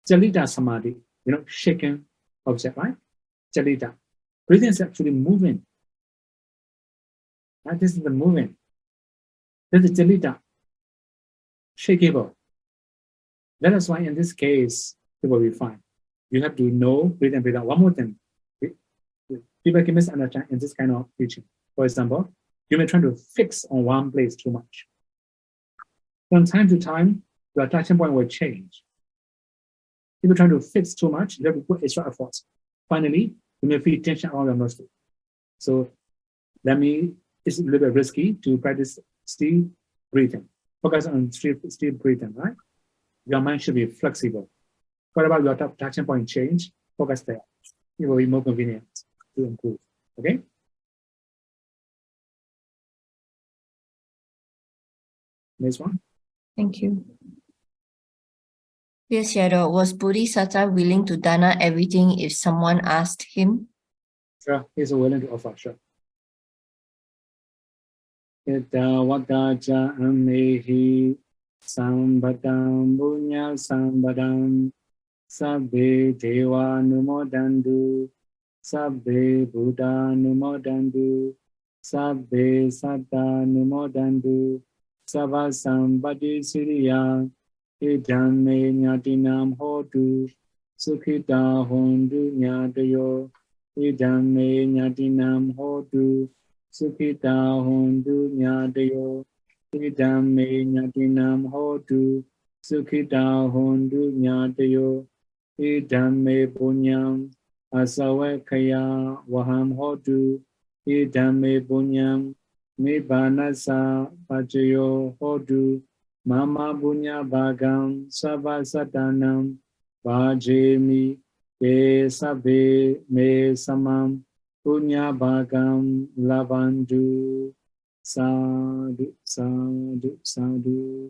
Jalita Samadhi, shaking object, right? Jalita. Breathing is actually moving. Right? This is the moving. This is Jalita. Shakeable. That is why in this case, it will be fine. You have to know, breathe and breathe out. One more thing. People can misunderstand in this kind of teaching. For example, you may try to fix on one place too much. From time to time, your attachment point will change. If you try to fix too much, you have to put extra effort. Finally, you may feel tension around your nostril. So it's a little bit risky to practice still breathing. Focus on still breathing, right? Your mind should be flexible. Whatever your attachment point change, focus there. It will be more convenient to improve. Okay? Next one. Thank you. Dear Xiao, was Bodhisattva willing to dana everything if someone asked him? Sure, he's willing to offer, sure. Ita wadaja amehi sambadam bunya sambadam sabbe deva numodandu sabbe buddha numodandu sabbe satta numodandu Sava sambadi siriya idame nyatinam hotu sukhita hondu nyadayo idame nyatinam hotu Sukhita hondu nyadayo idame nyatinam hotu Sukhita hondu nyadayo idame bunyam asawekaya waham hotu idame bunyam Nibanasa pachayo hotu mama bunya bhagam savasatanam vajemi te sabe me samam punya bhagam lavandu sadhu sadhu sadhu.